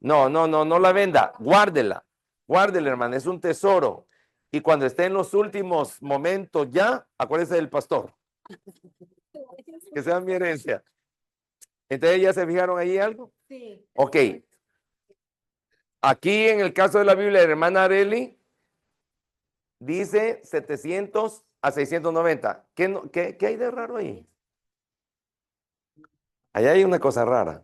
No la venda, guárdela, hermana, es un tesoro. Y cuando esté en los últimos momentos ya, acuérdese del pastor. Que sea mi herencia. Entonces, ¿ya se fijaron ahí algo? Sí. Ok. Aquí en el caso de la Biblia de la hermana Arely, dice 700 a 690. ¿Qué hay de raro ahí? Allá hay una cosa rara.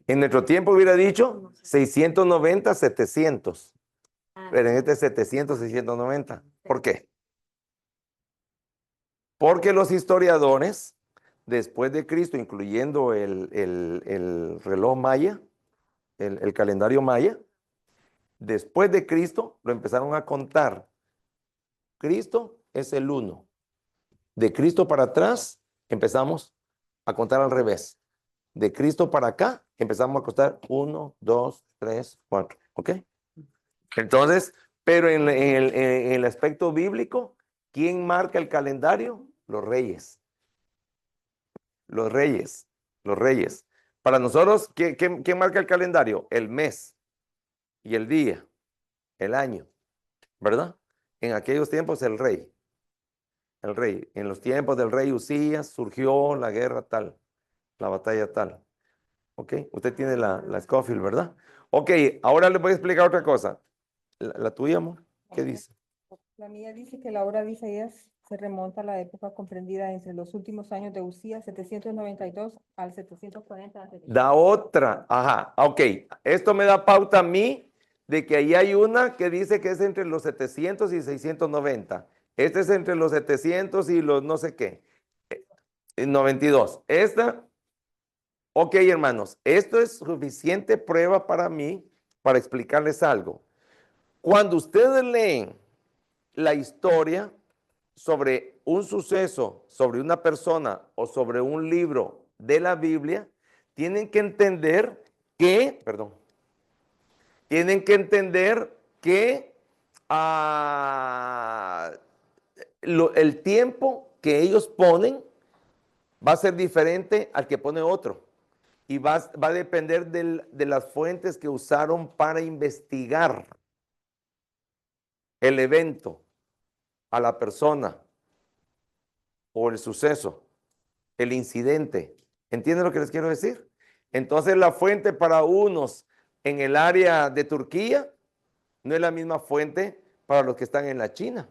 En nuestro tiempo hubiera dicho 690, 700. Pero en este 700, 690. ¿Por qué? Porque los historiadores, después de Cristo, incluyendo el reloj maya, el calendario maya, después de Cristo lo empezaron a contar. Cristo es el 1. De Cristo para atrás empezamos a contar al revés. De Cristo para acá empezamos a contar 1, 2, 3, 4. ¿Ok? Entonces, pero en el aspecto bíblico, ¿quién marca el calendario? Los reyes. Los reyes. Para nosotros, ¿quién marca el calendario? El mes y el día, el año, ¿verdad? En aquellos tiempos el rey. En los tiempos del rey Usías surgió la guerra tal, la batalla tal. ¿Ok? Usted tiene la Scofield, ¿verdad? Ok, ahora les voy a explicar otra cosa. ¿La tuya, amor? ¿Qué dice? La mía dice que la hora de Isaías Se remonta a la época comprendida entre los últimos años de Usías, 792 al 740 a.C. Da otra, ajá, ok. Esto me da pauta a mí de que ahí hay una que dice que es entre los 700 y 690. Este es entre los 700 y los no sé qué. 92. Esta, ok, hermanos, esto es suficiente prueba para mí para explicarles algo. Cuando ustedes leen la historia sobre un suceso, sobre una persona o sobre un libro de la Biblia, tienen que entender que, perdón, tienen que entender que el tiempo que ellos ponen va a ser diferente al que pone otro. Y va a depender de las fuentes que usaron para investigar el evento, a la persona o el suceso, el incidente. ¿Entienden lo que les quiero decir? Entonces la fuente para unos en el área de Turquía no es la misma fuente para los que están en la China,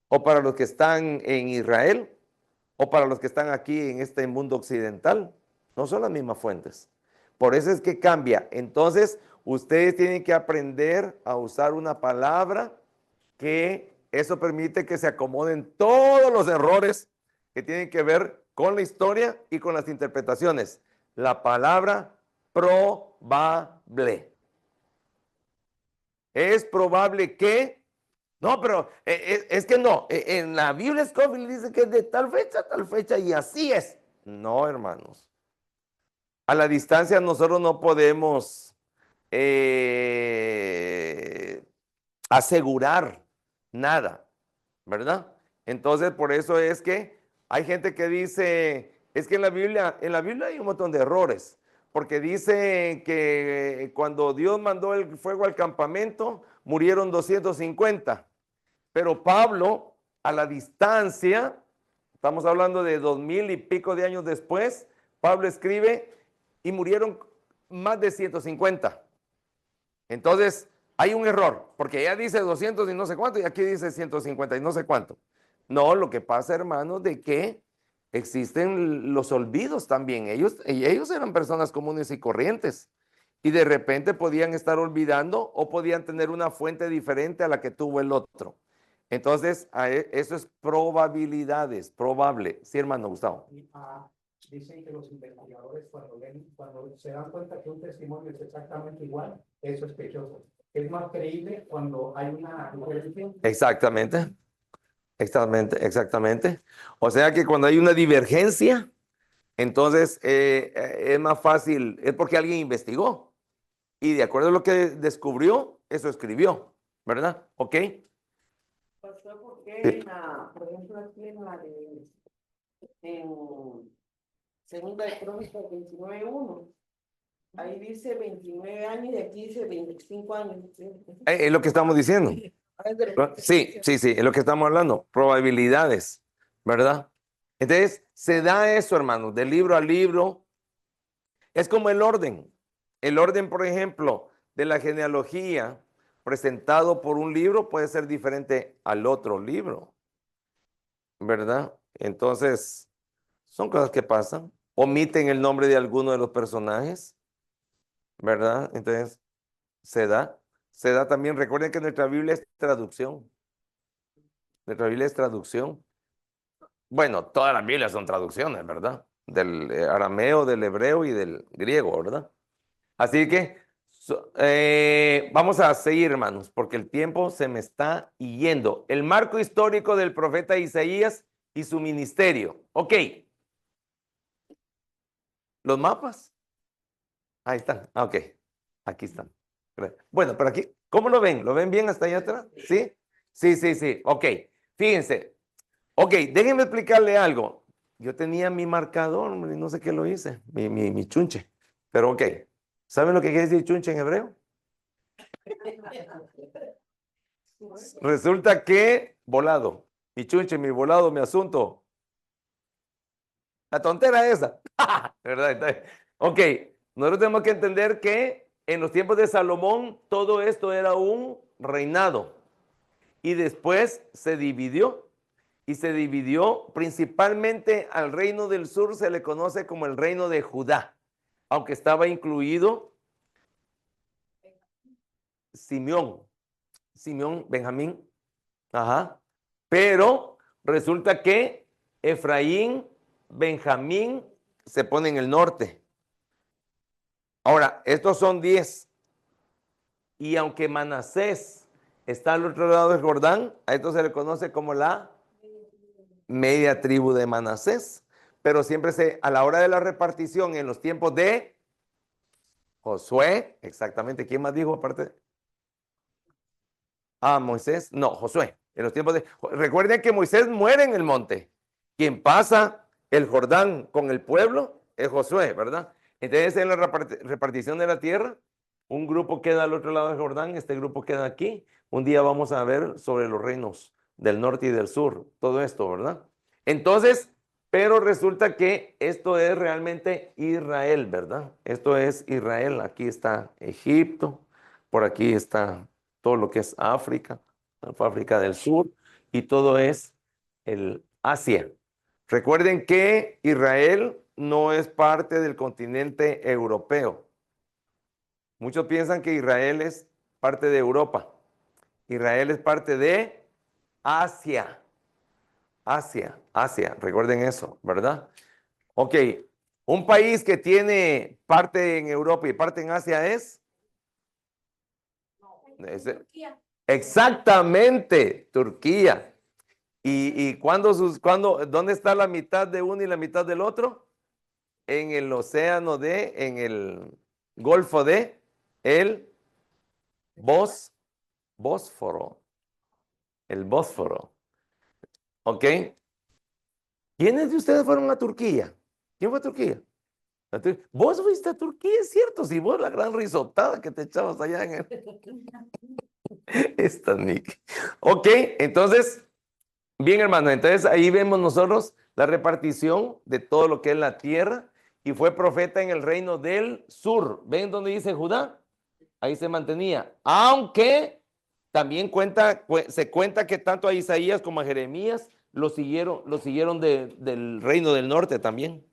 o para los que están en Israel, o para los que están aquí en este mundo occidental. No son las mismas fuentes. Por eso es que cambia. Entonces, ustedes tienen que aprender a usar una palabra que eso permite que se acomoden todos los errores que tienen que ver con la historia y con las interpretaciones. La palabra probable. Es probable que, no, pero es que no, en la Biblia Scofield dice que es de tal fecha a tal fecha y así es. No, hermanos. A la distancia nosotros no podemos asegurar nada, ¿verdad? Entonces, por eso es que hay gente que dice, es que en la Biblia hay un montón de errores, porque dice que cuando Dios mandó el fuego al campamento, murieron 250, pero Pablo, a la distancia, estamos hablando de 2000 y pico de años después, Pablo escribe y murieron más de 150. Entonces, hay un error, porque ella dice 200 y no sé cuánto, y aquí dice 150 y no sé cuánto. No, lo que pasa, hermanos, de que existen los olvidos también. Ellos eran personas comunes y corrientes, y de repente podían estar olvidando o podían tener una fuente diferente a la que tuvo el otro. Entonces, eso es probabilidades, probable. Sí, hermano Gustavo. Dicen que los investigadores cuando se dan cuenta que un testimonio es exactamente igual, es sospechoso. Es más creíble cuando hay una diferencia. Exactamente, exactamente. O sea que cuando hay una divergencia, entonces es más fácil, es porque alguien investigó y de acuerdo a lo que descubrió, eso escribió, ¿verdad? ¿Ok? Pastor, ¿por qué Sí. por ejemplo, aquí en la de Segunda de Crónicas 29:1, ahí dice 29 años y aquí dice 25 años? Es lo que estamos diciendo. Sí, es lo que estamos hablando. Probabilidades, ¿verdad? Entonces, se da eso, hermanos, de libro a libro. Es como el orden. El orden, por ejemplo, de la genealogía presentado por un libro puede ser diferente al otro libro, ¿verdad? Entonces, son cosas que pasan. Omiten el nombre de alguno de los personajes, ¿verdad? Entonces, se da también. Recuerden que nuestra Biblia es traducción. Nuestra Biblia es traducción. Bueno, todas las Biblias son traducciones, ¿verdad? Del arameo, del hebreo y del griego, ¿verdad? Así que vamos a seguir, hermanos, porque el tiempo se me está yendo. El marco histórico del profeta Isaías y su ministerio. Ok. Los mapas. Ahí están. Ok. Aquí están. Bueno, pero aquí, ¿cómo lo ven? ¿Lo ven bien hasta allá atrás? ¿Sí? Sí. Ok. Fíjense. Ok, déjenme explicarle algo. Yo tenía mi marcador, hombre, y no sé qué lo hice, mi chunche. Pero ok. ¿Saben lo que quiere decir chunche en hebreo? Resulta que volado. Mi chunche, mi volado, mi asunto. La tontera esa. ¿Verdad? Entonces, ok, nosotros tenemos que entender que en los tiempos de Salomón todo esto era un reinado. Y después se dividió. y se dividió principalmente al reino del sur, se le conoce como el reino de Judá, aunque estaba incluido Simeón, Benjamín, ajá, pero resulta que Efraín, Benjamín se pone en el norte. Ahora, estos son 10. Y aunque Manasés está al otro lado del Jordán, a esto se le conoce como la media tribu de Manasés. Pero siempre a la hora de la repartición, en los tiempos de Josué, exactamente, ¿quién más dijo aparte? Moisés, no, Josué. En los tiempos de, recuerden que Moisés muere en el monte. Quien pasa el Jordán con el pueblo es Josué, ¿verdad? Entonces en la repartición de la tierra, un grupo queda al otro lado del Jordán, este grupo queda aquí. Un día vamos a ver sobre los reinos del norte y del sur, todo esto, ¿verdad? Entonces, pero resulta que esto es realmente Israel, ¿verdad? Esto es Israel. Aquí está Egipto, por aquí está todo lo que es África, África del Sur, y todo es el Asia. Recuerden que Israel no es parte del continente europeo. Muchos piensan que Israel es parte de Europa. Israel es parte de Asia. Asia, recuerden eso, ¿verdad? Ok, un país que tiene parte en Europa y parte en Asia es... Exactamente, Turquía. ¿Y dónde está la mitad de uno y la mitad del otro? En el océano en el Golfo de el Bósforo. El Bósforo. ¿Ok? ¿Quiénes de ustedes fueron a Turquía? ¿Quién fue a Turquía? Vos fuiste a Turquía, es cierto, si vos la gran risotada que te echabas allá en el... Esta Nick. Ok, entonces, bien hermano, entonces ahí vemos nosotros la repartición de todo lo que es la tierra y fue profeta en el reino del sur. ¿Ven dónde dice Judá? Ahí se mantenía, aunque también se cuenta que tanto a Isaías como a Jeremías lo siguieron del reino del norte también.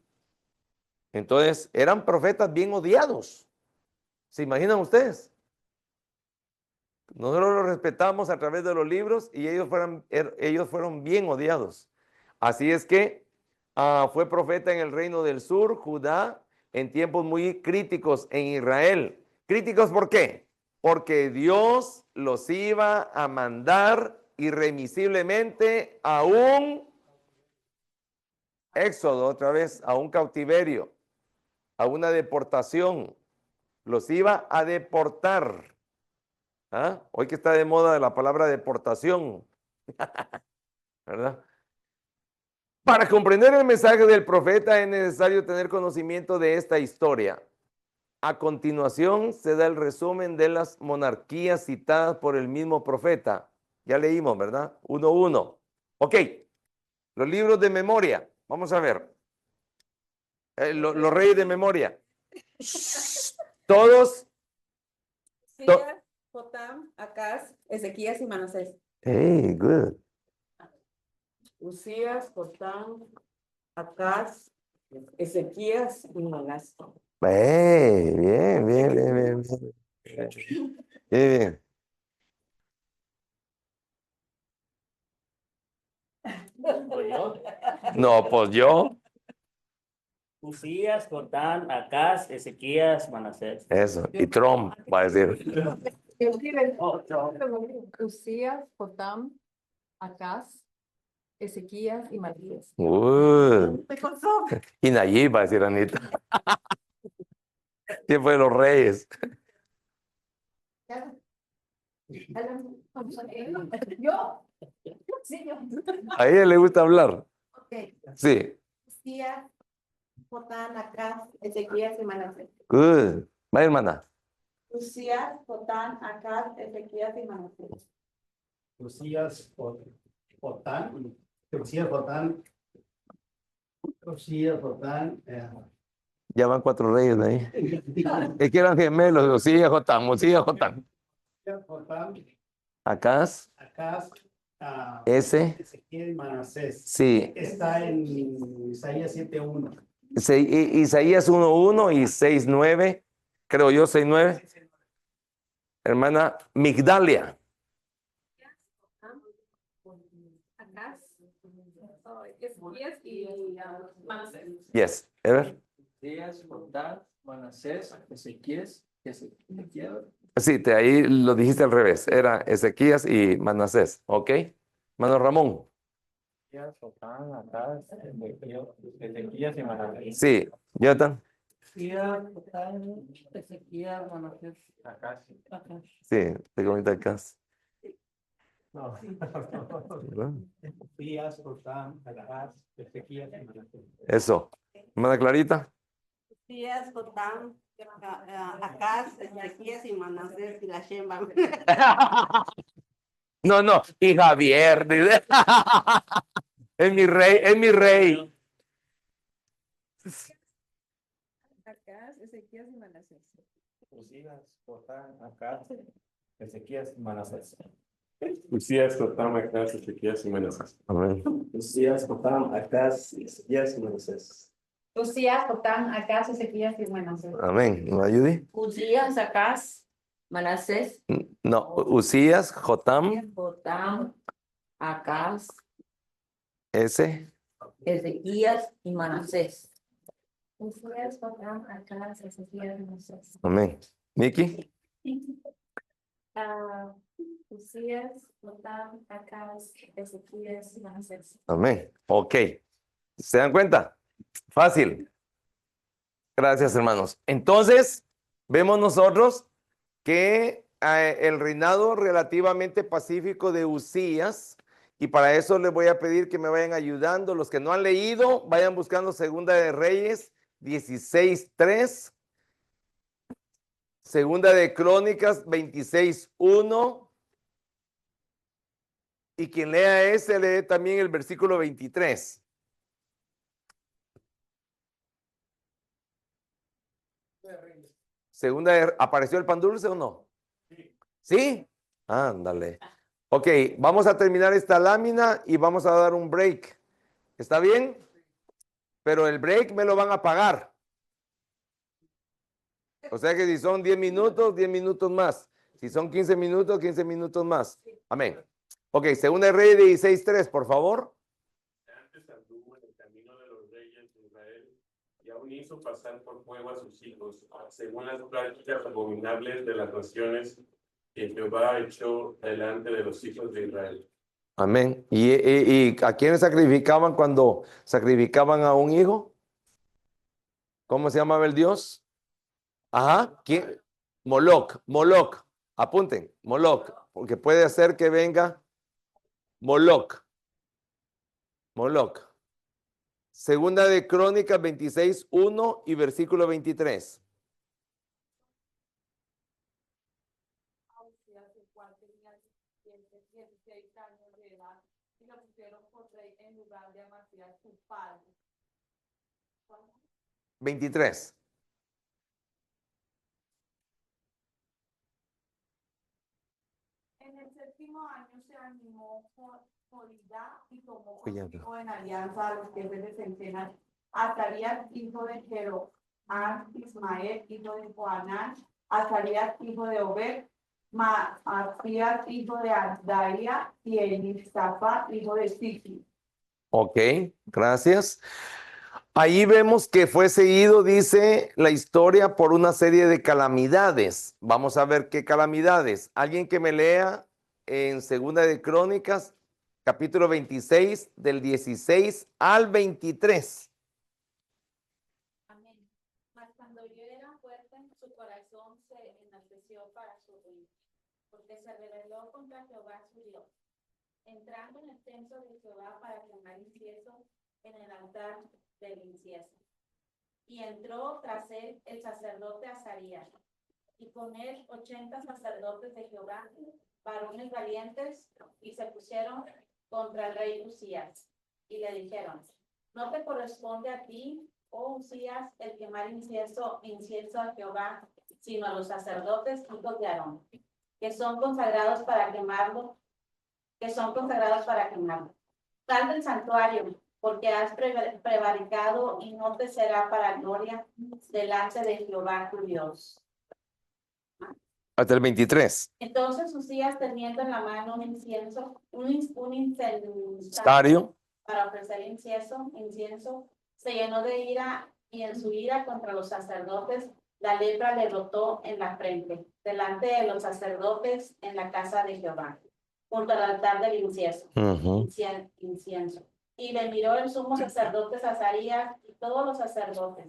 Entonces, eran profetas bien odiados. ¿Se imaginan ustedes? Nosotros los respetamos a través de los libros y ellos fueron bien odiados. Así es que fue profeta en el reino del sur, Judá, en tiempos muy críticos en Israel. ¿Críticos por qué? Porque Dios los iba a mandar irremisiblemente a un éxodo, otra vez, a un cautiverio, a una deportación. Los iba a deportar. Hoy que está de moda la palabra deportación, ¿verdad? Para comprender el mensaje del profeta es necesario tener conocimiento de esta historia. A continuación se da el resumen de las monarquías citadas por el mismo profeta. Ya leímos, ¿verdad? 1:1. Ok, los libros de memoria. Vamos a ver. Los reyes de memoria. Todos. Jotam, Acaz, Ezequías y Manasés. Hey, good. Usías, Jotán, Acaz, Ezequías y Manasés. Bien. Bien. No, pues yo. Usías, Jotán, Acaz, Ezequías, Manasés. Eso. Y Trump va a decir. Usías, Jotam, Acaz, Ezequías y Manasés. Y Nayib va a decir Anita. ¿Quién fue de los reyes? Yo. Sí, yo. A ella le gusta hablar. Sí. Usías, Jotán, Acaz, Ezequías y Manasés. Good. Va, hermana. Usías, Jotán, Acaz, Ezequías y Manasés. Usías, Jotán, Jotán. Ya van 4 reyes ahí. Es que eran gemelos. Usías, Jotán. Jotán, Acaz. S. Ezequiel y Manasés. Sí. Está en Isaías 7:1. Isaías 1:1 y 6:9. Creo yo 6:9. Hermana Migdalia. Yes. Ever. Días, Jotán, Manasés, Ezequiel, Sí, ahí lo dijiste al revés. Era Ezequías y Manasés. ¿Ok? Mano Ramón. Días, Jotán, Acaz, Ezequiel y Manasés. Sí. Jonathan. Días, Jotán, Ezequiel, Manasés, Acaz. Sí, te comenta acá. No. Días, Jotán, Acaz, Ezequiel y Manasés. Eso. Hermana Clarita. Días, Jotán, Acaz, Ezequías y Manasés y la Shemba. No, no. Y Javier. Dice. Es mi rey, es mi rey. Acá, Ezequías y Manasés. Usías, Jotán, Acaz, Ezequiel y Manasés. Usías, Jotán, Acaz, Ezequías y Manasés. Amén. Usías, Jotán, Acaz, Ezequiel y Manasés. Usías, Jotán, Acaz, Ezequías y Manasés. Amén. ¿No ayude? Uzías, Acaz, Manasés, No. Usías, Jotam, Jotam, Acaz, S. Ezequías y Manasés. Usías, Jotán, Acaz, Ezequías y Manasés. Amén. Miki. Usías, Jotán, Acaz, Ezequías y Manasés. Amén. Ok. ¿Se dan cuenta? Fácil. Gracias, hermanos. Entonces, vemos nosotros que el reinado relativamente pacífico de Uzías, y para eso les voy a pedir que me vayan ayudando. Los que no han leído, vayan buscando Segunda de Reyes 16:3, Segunda de Crónicas 26:1, y quien lea ese, lee también el versículo 23. ¿Apareció el pan dulce o no? ¿Sí? Ándale. Ok, vamos a terminar esta lámina y vamos a dar un break. ¿Está bien? Pero el break me lo van a pagar. O sea que si son 10 minutos, 10 minutos más. Si son 15 minutos, 15 minutos más. Amén. Ok, Segunda de Reyes 16:3, por favor. Antes anduvo en el camino de los reyes de Israel y aún hizo pasar por fuego a sus hijos, según las prácticas abominables de las naciones que Jehová echó delante de los hijos de Israel. Amén. ¿Y a quiénes sacrificaban cuando sacrificaban a un hijo? ¿Cómo se llamaba el dios? Ajá. ¿Quién? Moloc. Moloc. Apunten. Moloc. Porque puede ser que venga Moloc. Moloc. Segunda de Crónicas 26:1 y versículo 23. En lugar de Amasías, su padre. 23. En el séptimo año se animó Jolidá y tomó Cuidado. consigo en alianza a los jefes de centenas, Azarías, hijo de Jeroham, Ismael, hijo de Joanán, Azarías, hijo de Obed, Maasías, hijo de Adaía, y Elisafat, hijo de Sisi. Ok, gracias. Ahí vemos que fue seguido, dice la historia, por una serie de calamidades. Vamos a ver qué calamidades. Alguien que me lea en Segunda de Crónicas, capítulo 26, del 16 al 23. Amén. Mas cuando yo era fuerte, su corazón se enalteció para su ruina, porque se rebeló contra Jehová su Dios, entrando en el templo de Jehová para quemar incienso en el altar del incienso. Y entró tras él el sacerdote Azarías, y con él 80 sacerdotes de Jehová, varones valientes, y se pusieron contra el rey Uzías, y le dijeron: no te corresponde a ti, oh Uzías, el quemar incienso a Jehová, sino a los sacerdotes hijos de Aarón, que son consagrados para quemarlo que son consagrados para quemar. Sal del santuario, porque has prevaricado y no te será para gloria delante de Jehová tu Dios. Hasta el 23. Entonces Usías, teniendo en la mano un incienso, un incensario Sario. para ofrecer incienso, se llenó de ira y en su ira contra los sacerdotes, la lepra le brotó en la frente, delante de los sacerdotes en la casa de Jehová, junto al altar del incienso. Y le miró el sumo sacerdote Azarías y todos los sacerdotes.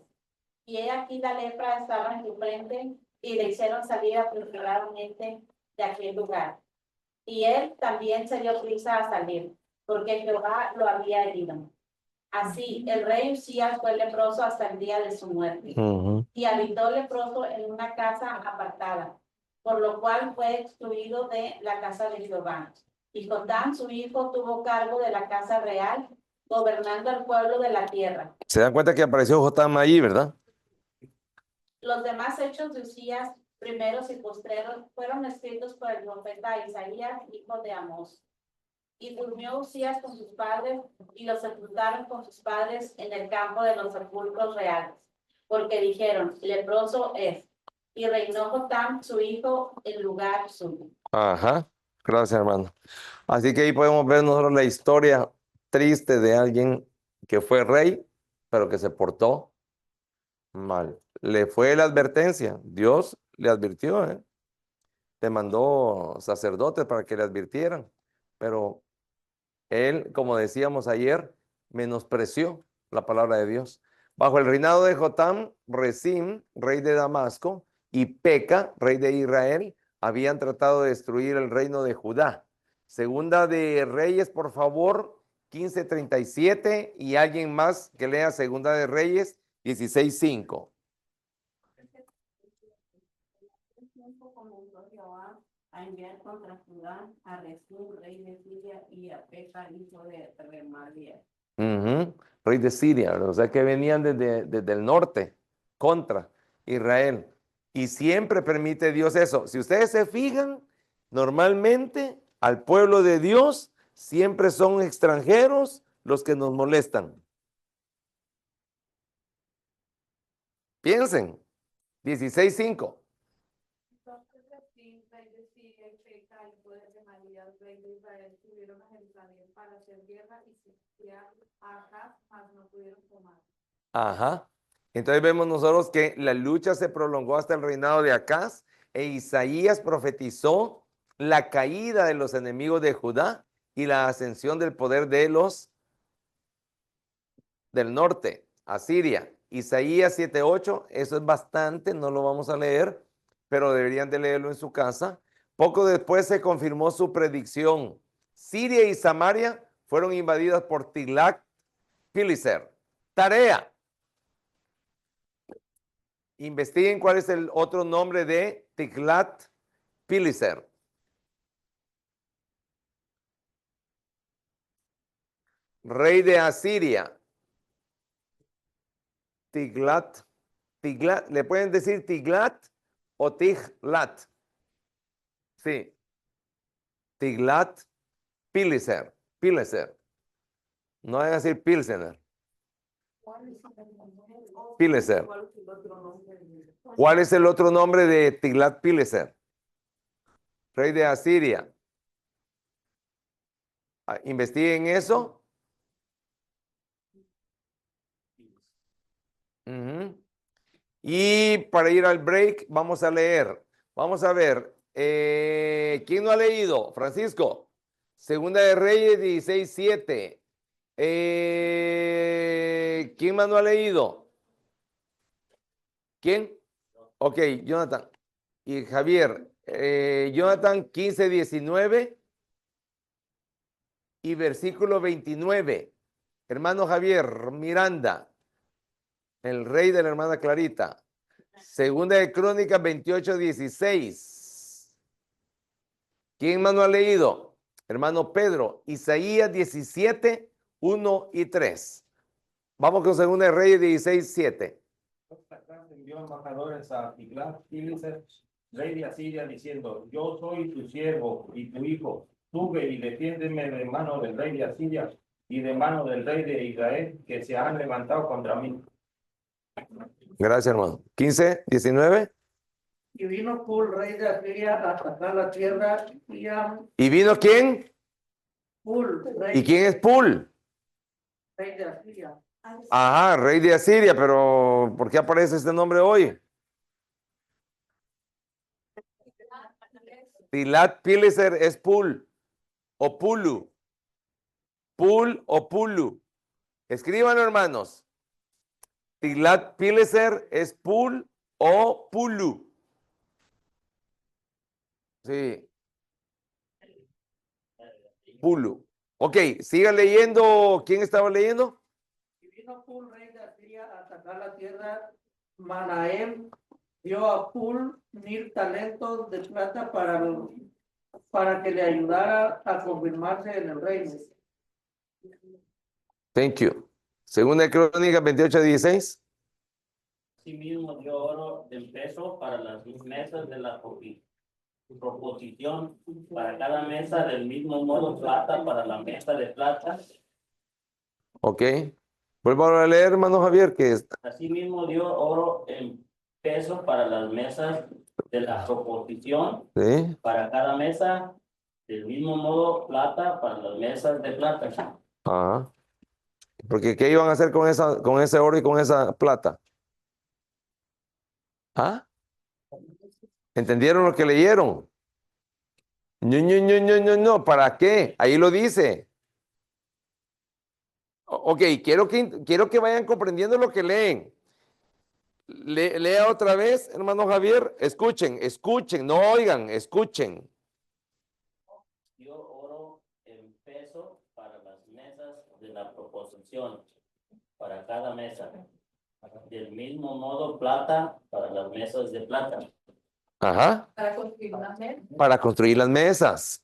Y he aquí la lepra estaba en su frente, y le hicieron salir apresuradamente de aquel lugar. Y él también se dio prisa a salir, porque Jehová lo había herido. Así, el rey Usías fue leproso hasta el día de su muerte. Y habitó leproso en una casa apartada, por lo cual fue excluido de la casa de Jehová. Y Jotam, su hijo, tuvo cargo de la casa real, gobernando al pueblo de la tierra. Se dan cuenta que apareció Jotam allí, ¿verdad? Los demás hechos de Usías, primeros y postreros, fueron escritos por el profeta Isaías, hijo de Amós. Y durmió Usías con sus padres, y los sepultaron con sus padres en el campo de los sepulcros reales, porque dijeron, leproso es. Y reinó Jotam, su hijo, en lugar suyo. Ajá. Gracias, hermano. Así que ahí podemos ver nosotros la historia triste de alguien que fue rey, pero que se portó mal. Le fue la advertencia. Dios le advirtió, ¿eh? Le mandó sacerdotes para que le advirtieran. Pero él, como decíamos ayer, menospreció la palabra de Dios. Bajo el reinado de Jotam, Rezim, rey de Damasco, y Peca, rey de Israel, habían tratado de destruir el reino de Judá. Segunda de Reyes, por favor, 15:37, y alguien más que lea Segunda de Reyes 16:5. A enviar contra Judá a Rezín, rey de Siria, y a Peca, hijo de Remalías. Rey de Siria, o sea que venían desde el norte contra Israel. Y siempre permite Dios eso. Si ustedes se fijan, normalmente al pueblo de Dios siempre son extranjeros los que nos molestan. Piensen, 16:5. Entonces Rezín, rey de Siria, y Peca, hijo de Remalías, rey de Israel, subieron a Jerusalén para hacer guerra y sitiar a Acaz, mas no pudieron tomar. Ajá. Entonces vemos nosotros que la lucha se prolongó hasta el reinado de Acaz, e Isaías profetizó la caída de los enemigos de Judá y la ascensión del poder de los del norte, Asiria. Isaías 7:8, eso es bastante, no lo vamos a leer, pero deberían de leerlo en su casa. Poco después se confirmó su predicción. Siria y Samaria fueron invadidas por Tiglat-Pileser. Tarea. Investiguen cuál es el otro nombre de Tiglat-Pileser. Rey de Asiria. Tiglat, le pueden decir Tiglat o Tiglat. Sí. Tiglat-Pileser. No van a decir Pilsener. Pileser. ¿Cuál es el otro nombre de Tiglat-Pileser? Rey de Asiria. Investiguen eso. Y para ir al break, vamos a leer. Vamos a ver. ¿Quién no ha leído? Francisco. Segunda de Reyes 16:7. ¿Quién más no ha leído? ¿Quién? Ok, Jonathan. Y Javier. Jonathan 15:19 y versículo 29. Hermano Javier Miranda, el rey de la hermana Clarita. Segunda de Crónicas 28:16. ¿Quién más no ha leído? Hermano Pedro, Isaías 17:1 y 3. Vamos con Segunda de Reyes 16:7. Envió embajadores a Tiglat-Pileser, rey de Asiria, diciendo: Yo soy tu siervo y tu hijo. sube y defiéndeme de mano del rey de Asiria y de mano del rey de Israel, que se han levantado contra mí. Gracias, hermano. 15, 19. Y vino Pul, rey de Asiria, a atacar la tierra y a ¿Y vino quién? Pul, ¿Y quién es Pul? rey de Asiria. Ajá, rey de Asiria, pero ¿por qué aparece este nombre hoy? Tilat-Pileser es Pul o Pulu. Pul o Pulu. Escríbanlo, hermanos. Tilat-Pileser es Pul o Pulu. Sí. Pulu. Ok, siga leyendo. ¿Quién estaba leyendo? Y vino Pul, rey de Asiria, a atacar la tierra. Manahem dio a Pul 1000 talentos de plata para que le ayudara a confirmarse en el reino. Thank you. Segunda de Crónicas 28:16. Asimismo dio oro en peso para las mesas de la proposición, para cada mesa del mismo modo plata para la mesa de plata. Ok. Vuelvo a leer, hermano Javier, que es. Asimismo dio oro en peso para las mesas de la proposición, Sí. para cada mesa del mismo modo plata para las mesas de plata. Ajá. Porque ¿qué iban a hacer con ese oro y con esa plata? ¿Ah? ¿Entendieron lo que leyeron? No. ¿Para qué? Ahí lo dice. Ok, quiero que vayan comprendiendo lo que leen. Lea otra vez, hermano Javier. Escuchen, no oigan, escuchen. Dio oro en peso para las mesas de la proposición, para cada mesa. Del mismo modo plata para las mesas de plata. Ajá. Para construir una mesa. Para construir las mesas.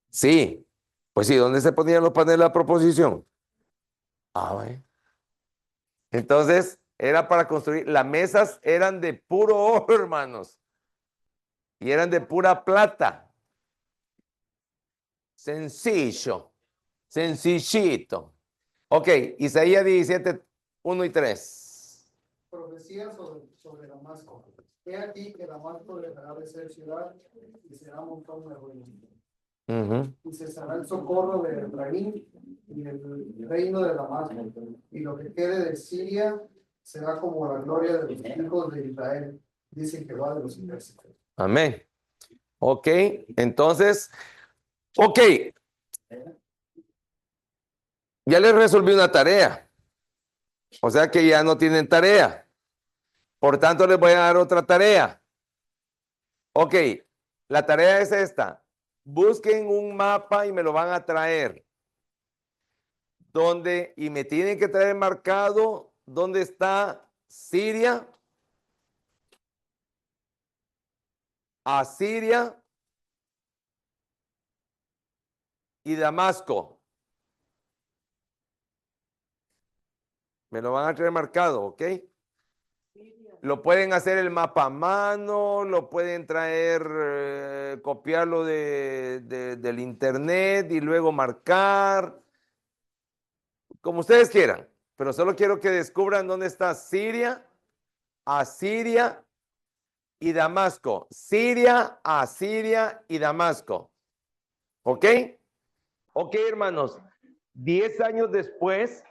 Sí. Pues sí, ¿dónde se ponían los paneles a proposición? Ah, bueno. Entonces, era para construir. Las mesas eran de puro oro, hermanos. Y eran de pura plata. Sencillo. Sencillito. Ok, Isaías 17, 1 y 3. Profecía sobre Damasco. He aquí que Damasco dejará de ser ciudad y será montón de ruinas. Y cesará el socorro de Efraín y el reino de Damasco. Y lo que quede de Siria será como la gloria de los hijos de Israel. Dice Jehová de los ejércitos. Amén. Ok, entonces, ok. Ya les resolví una tarea. O sea que ya no tienen tarea. Por tanto, les voy a dar otra tarea. Ok, la tarea es esta. Busquen un mapa y me lo van a traer. Y me tienen que traer marcado dónde está Siria, Asiria y Damasco. Me lo van a traer marcado, ¿ok? Lo pueden hacer el mapa a mano, lo pueden traer, copiarlo del internet y luego marcar, como ustedes quieran. Pero solo quiero que descubran dónde está Siria, Asiria y Damasco. Siria, Asiria y Damasco. ¿Ok? Ok, hermanos. 10 años después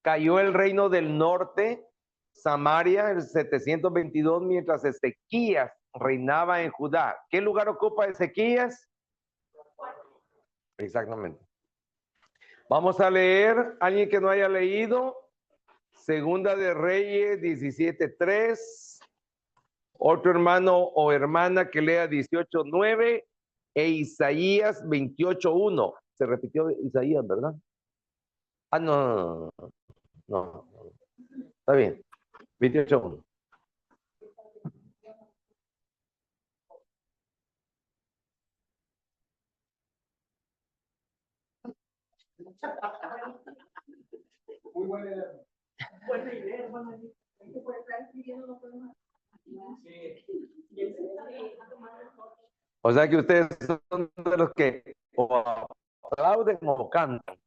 cayó el reino del norte, Samaria, en 722, mientras Ezequías reinaba en Judá. ¿Qué lugar ocupa Ezequías? Exactamente. Vamos a leer, alguien que no haya leído, Segunda de Reyes 17:3. Otro hermano o hermana que lea 18:9 e Isaías 28:1. Se repitió Isaías, ¿verdad? Ah, no. Está bien. 28:1. Muy buena idea. Buena idea, hermano. O sea que ustedes son de los que aplauden o cantan.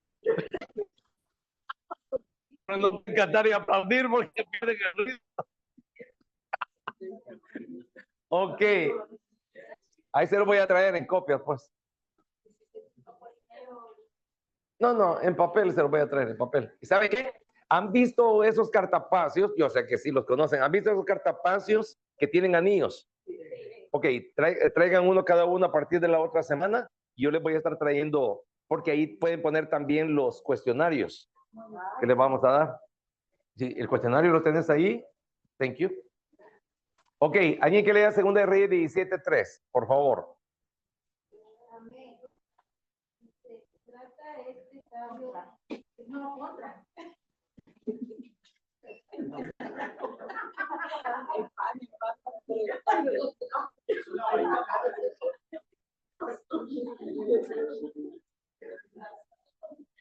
No pueden cantar y aplaudir porque pierden el ritmo. Ok. Ahí se lo voy a traer en copias, pues. No, en papel se lo voy a traer, en papel. ¿Y saben qué? ¿Han visto esos cartapacios? Yo sé que sí los conocen. ¿Han visto esos cartapacios que tienen anillos? Ok, traigan uno cada uno a partir de la otra semana. Yo les voy a estar trayendo, porque ahí pueden poner también los cuestionarios que les vamos a dar. Sí, el cuestionario lo tenés ahí. Thank you. Ok, alguien que lea Segunda de Reyes 17:3, por favor. No, contra.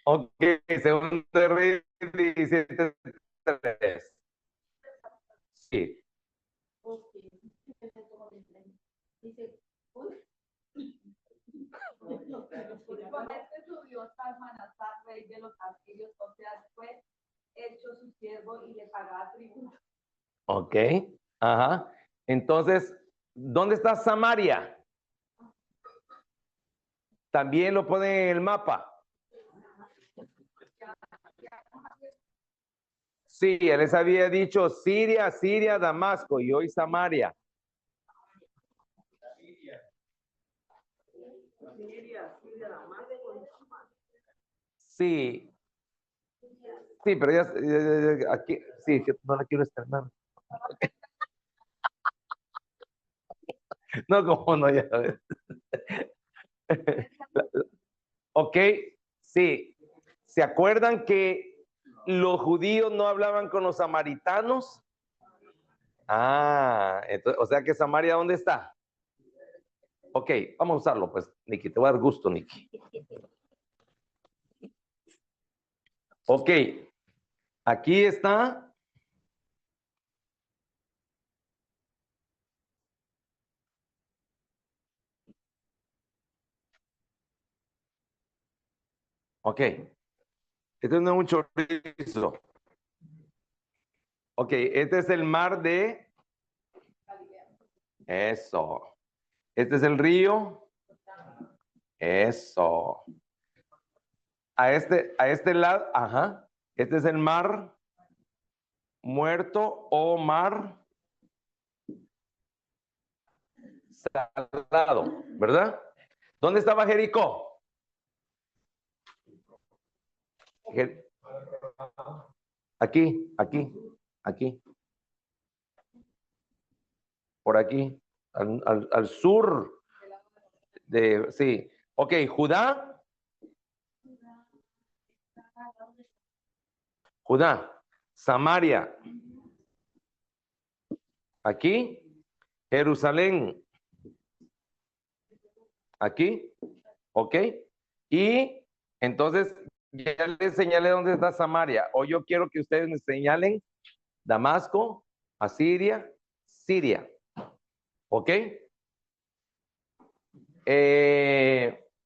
Ok, Segunda de Reyes 17:3. Sí. Con este subió Salmanasar, rey de los asirios, o sea, fue hecho su siervo y le pagaba tributo. Ok, ajá. Entonces, ¿dónde está Samaria? También lo ponen en el mapa. Sí, él les había dicho Siria, Siria, Damasco y hoy Samaria. Sí. Sí, pero ya aquí, sí, que no la quiero estrenar. No, como no, ya ves. Ok, sí. ¿Se acuerdan que los judíos no hablaban con los samaritanos? Ah, entonces, o sea que Samaria, ¿dónde está? Ok, vamos a usarlo, pues, Nikki, te voy a dar gusto, Nikki. Ok, aquí está. Ok, este no es un chorizo. Ok, este es el mar de... Eso. Este es el río. Eso. A este lado, ajá. Este es el mar muerto o mar salado, ¿verdad? ¿Dónde estaba Jericó? Aquí, aquí. Por aquí, al sur de, sí. Ok, Judá. Samaria. Aquí. Jerusalén. Aquí. Ok. Y entonces ya les señalé dónde está Samaria. Hoy yo quiero que ustedes me señalen Damasco, Asiria, Siria. ¿Ok?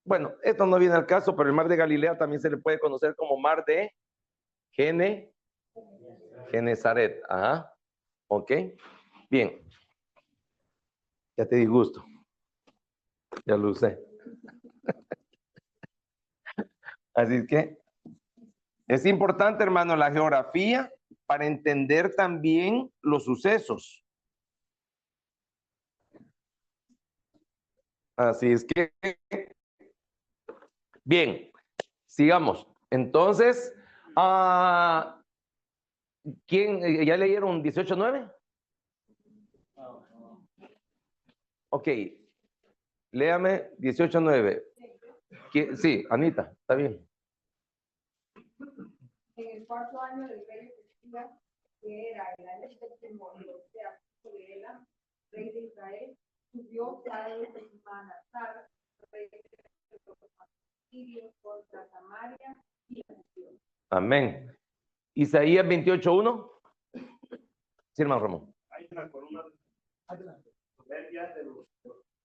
Bueno, esto no viene al caso, pero el mar de Galilea también se le puede conocer como mar de Genezaret. Ajá. ¿Ok? Bien. Ya te di gusto. Ya lo usé. Así es que es importante, hermano, la geografía para entender también los sucesos. Así es que, bien, sigamos. Entonces, ¿quién ya leyeron 18:9? Ok, léame 18:9. Sí, Anita, está bien. En el cuarto año del rey Ezequías, que era el año séptimo, o sea, sobre él, rey de Israel, subió cada vez de Manasar, rey de los asirios, contra Samaria y la nación. Amén. Isaías 28:1. Sí, hermano Ramón. Hay una columna soberbia de los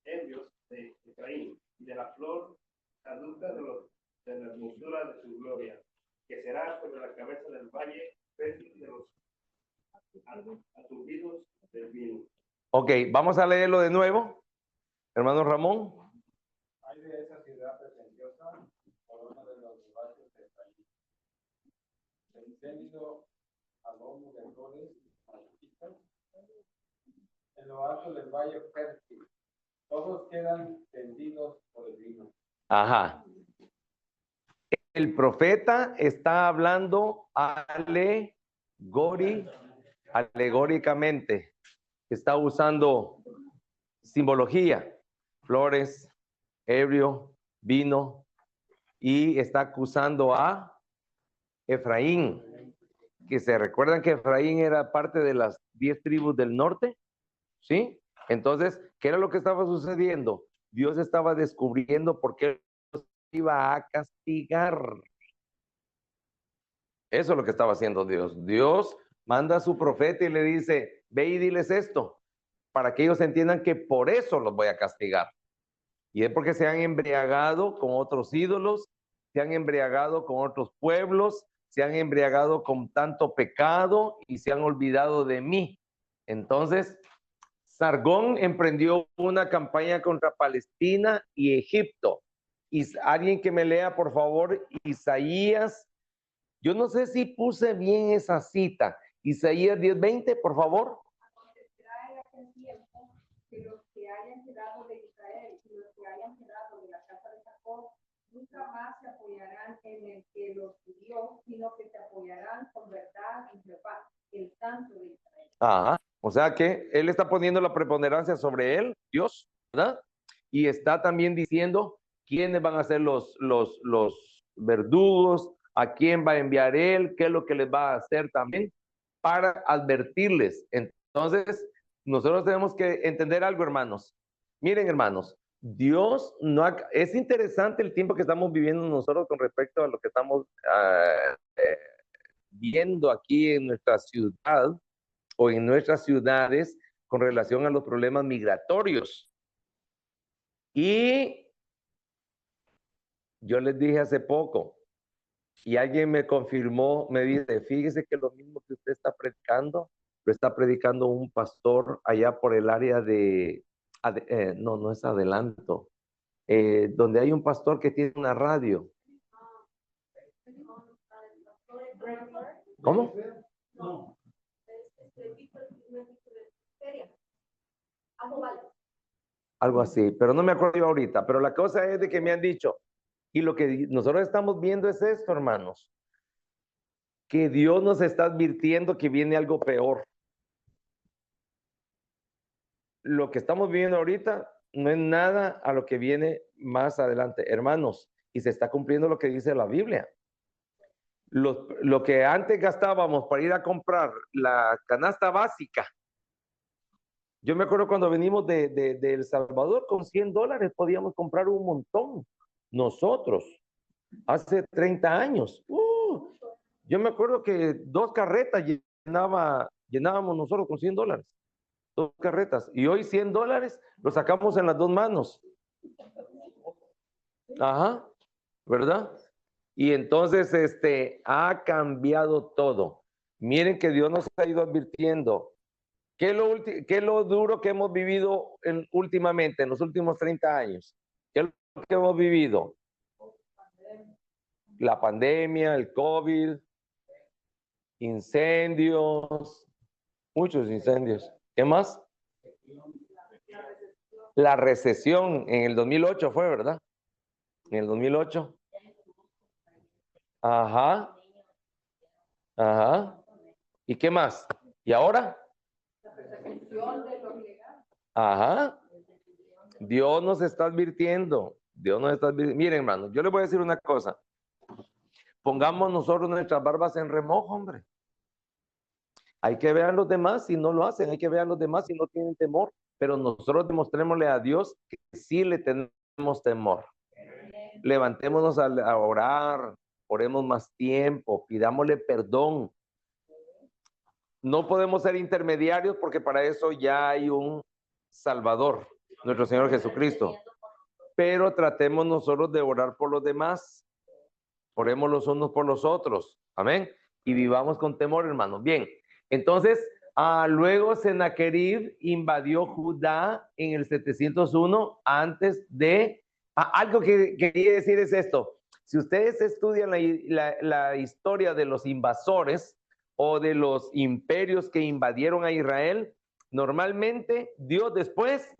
envios de Efraín y de la flor caduca de los de la hermosura de su gloria, que será sobre la cabeza del valle, fértil de los aturdidos del vino. Ok, vamos a leerlo de nuevo. Hermano Ramón. Hay de esa ciudad pretenciosa por uno de los lugares de país. El incendio a lomo de flores marchitas en lo alto del valle fértil. Todos quedan tendidos por el vino. Ajá. El profeta está hablando alegóricamente. Está usando simbología, flores, ebrio, vino, y está acusando a Efraín, que se recuerdan que Efraín era parte de las 10 tribus del norte, ¿sí? Entonces, ¿qué era lo que estaba sucediendo? Dios estaba descubriendo por qué los iba a castigar. Eso es lo que estaba haciendo Dios. Dios manda a su profeta y le dice, ve y diles esto, para que ellos entiendan que por eso los voy a castigar. Y es porque se han embriagado con otros ídolos, se han embriagado con otros pueblos, se han embriagado con tanto pecado y se han olvidado de mí. Entonces, Sargón emprendió una campaña contra Palestina y Egipto. Y alguien que me lea, por favor, Isaías. Yo no sé si puse bien esa cita. Isaías 10:20, por favor. Que los que hayan quedado de Israel y los que hayan quedado de la casa de Jacob nunca más se apoyarán en el que los dio, sino que se apoyarán con verdad en Jehová, el Santo de Israel. Ajá. O sea que él está poniendo la preponderancia sobre él, Dios, ¿verdad? Y está también diciendo quiénes van a ser los verdugos, a quién va a enviar él, qué es lo que les va a hacer también, para advertirles. Entonces, nosotros tenemos que entender algo, hermanos. Miren, hermanos, Dios no ha, es interesante el tiempo que estamos viviendo nosotros con respecto a lo que estamos viendo aquí en nuestra ciudad o en nuestras ciudades con relación a los problemas migratorios. Y yo les dije hace poco, y alguien me confirmó, me dice, fíjese que lo mismo que usted está predicando, lo está predicando un pastor allá por el área de, no es Adelanto, donde hay un pastor que tiene una radio. ¿Cómo? No. Algo así, pero no me acuerdo yo ahorita. Pero la cosa es de que me han dicho, y lo que nosotros estamos viendo es esto, hermanos, que Dios nos está advirtiendo que viene algo peor. Lo que estamos viviendo ahorita no es nada a lo que viene más adelante, hermanos, y se está cumpliendo lo que dice la Biblia. Lo que antes gastábamos para ir a comprar la canasta básica. Yo me acuerdo cuando venimos de El Salvador, con $100 podíamos comprar un montón. Nosotros, hace 30 años. Yo me acuerdo que 2 carretas llenábamos nosotros con $100. 2 carretas. Y hoy $100 lo sacamos en las 2 manos. Ajá, ¿verdad? Y entonces ha cambiado todo. Miren que Dios nos ha ido advirtiendo. ¿Qué es lo duro que hemos vivido últimamente, en los últimos 30 años? ¿Qué es lo que hemos vivido? La pandemia, el COVID, incendios, muchos incendios. ¿Qué más? La recesión en el 2008 fue, ¿verdad? En el 2008. Ajá. Ajá. ¿Y qué más? ¿Y ahora? Ajá. Dios nos está advirtiendo. Dios nos está advirtiendo. Miren, hermano, yo les voy a decir una cosa. Pongamos nosotros nuestras barbas en remojo, hombre. Hay que ver a los demás si no lo hacen. Hay que ver a los demás si no tienen temor. Pero nosotros demostrémosle a Dios que sí le tenemos temor. Levantémonos a orar. Oremos más tiempo. Pidámosle perdón. No podemos ser intermediarios porque para eso ya hay un Salvador, nuestro Señor Jesucristo. Pero tratemos nosotros de orar por los demás. Oremos los unos por los otros. Amén. Y vivamos con temor, hermanos. Bien. Entonces, luego Sennacherib invadió Judá en el 701 antes de... algo que quería decir es esto. Si ustedes estudian la historia de los invasores o de los imperios que invadieron a Israel, normalmente Dios después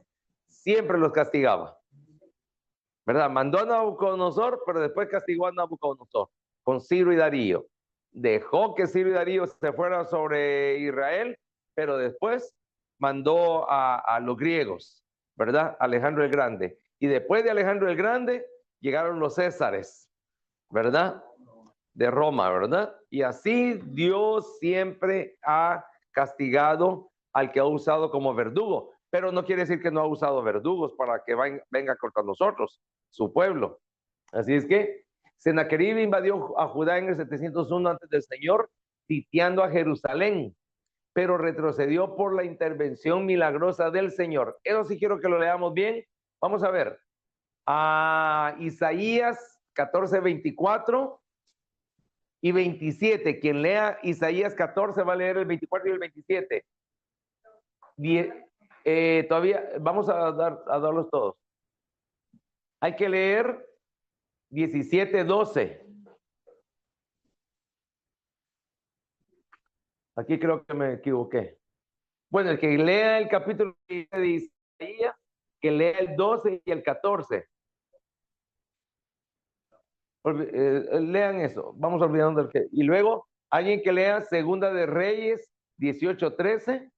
siempre los castigaba. ¿Verdad? Mandó a Nabucodonosor, pero después castigó a Nabucodonosor con Ciro y Darío. Dejó que Ciro y Darío se fueran sobre Israel, pero después mandó a los griegos, ¿verdad? Alejandro el Grande. Y después de Alejandro el Grande, llegaron los Césares, ¿verdad? De Roma, ¿verdad? Y así Dios siempre ha castigado al que ha usado como verdugo. Pero no quiere decir que no ha usado verdugos para que venga contra nosotros, su pueblo. Así es que Sennacherib invadió a Judá en el 701 antes del Señor, sitiando a Jerusalén, pero retrocedió por la intervención milagrosa del Señor. Eso sí quiero que lo leamos bien. Vamos a ver. Isaías 14, 24 y 27. Quien lea Isaías 14 va a leer el 24 y el 27. Todavía vamos a darlos todos. Hay que leer 17, 12. Aquí creo que me equivoqué. Bueno, el que lea el capítulo de Isaías, que lea el 12 y el 14. Lean eso. Vamos olvidando el que. Y luego, alguien que lea Segunda de Reyes 18, 13.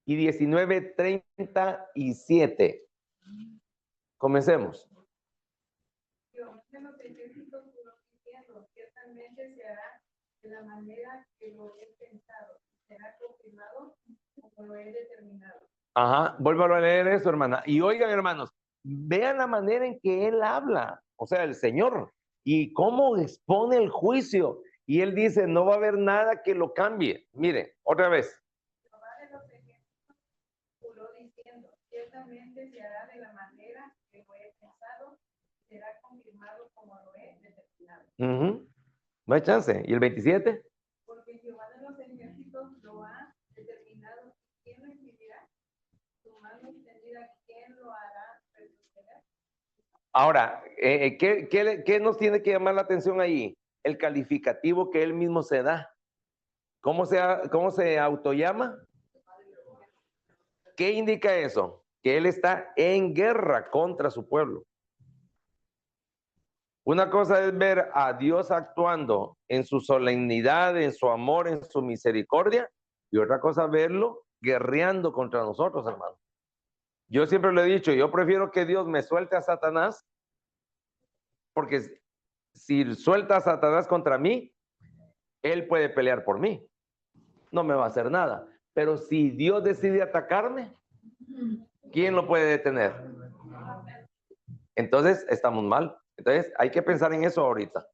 Y 19, 37. Comencemos. Ciertamente se hará de la manera que lo he pensado. Será confirmado como lo he determinado. Ajá, vuélvalo a leer eso, hermana. Y oigan, hermanos, vean la manera en que él habla, o sea, el Señor, y cómo expone el juicio. Y él dice, no va a haber nada que lo cambie. Miren, otra vez. Ciertamente se hará de la manera que lo he pensado, será confirmado como lo he determinado. No hay chance. ¿Y el 27? Porque Jehová de los ejércitos lo ha determinado. ¿Quién lo impedirá? Su mano extendida, ¿quién lo hará retroceder? Ahora, ¿qué nos tiene que llamar la atención ahí? El calificativo que él mismo se da. ¿Cómo se autollama? ¿Qué indica eso? Que él está en guerra contra su pueblo. Una cosa es ver a Dios actuando en su solemnidad, en su amor, en su misericordia, y otra cosa verlo guerreando contra nosotros, hermano. Yo siempre lo he dicho, yo prefiero que Dios me suelte a Satanás, porque si suelta a Satanás contra mí, él puede pelear por mí. No me va a hacer nada. Pero si Dios decide atacarme, ¿quién lo puede detener? Entonces, estamos mal. Entonces, hay que pensar en eso ahorita.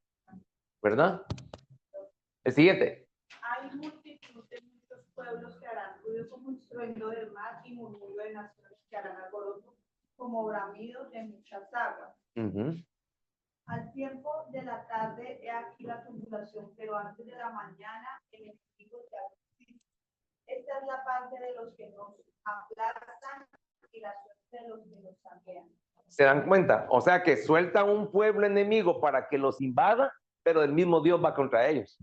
¿Verdad? El siguiente. Hay multitud de muchos pueblos que harán ruido como un estruendo del mar y murmullo de naciones que harán alboroto como bramidos de muchas aguas. Al tiempo de la tarde he aquí la tribulación, pero antes de la mañana el enemigo se ha. Esta es la parte de los que nos aplastan y la suerte de los que nos saquean. ¿Se dan cuenta? O sea que suelta un pueblo enemigo para que los invada, pero el mismo Dios va contra ellos.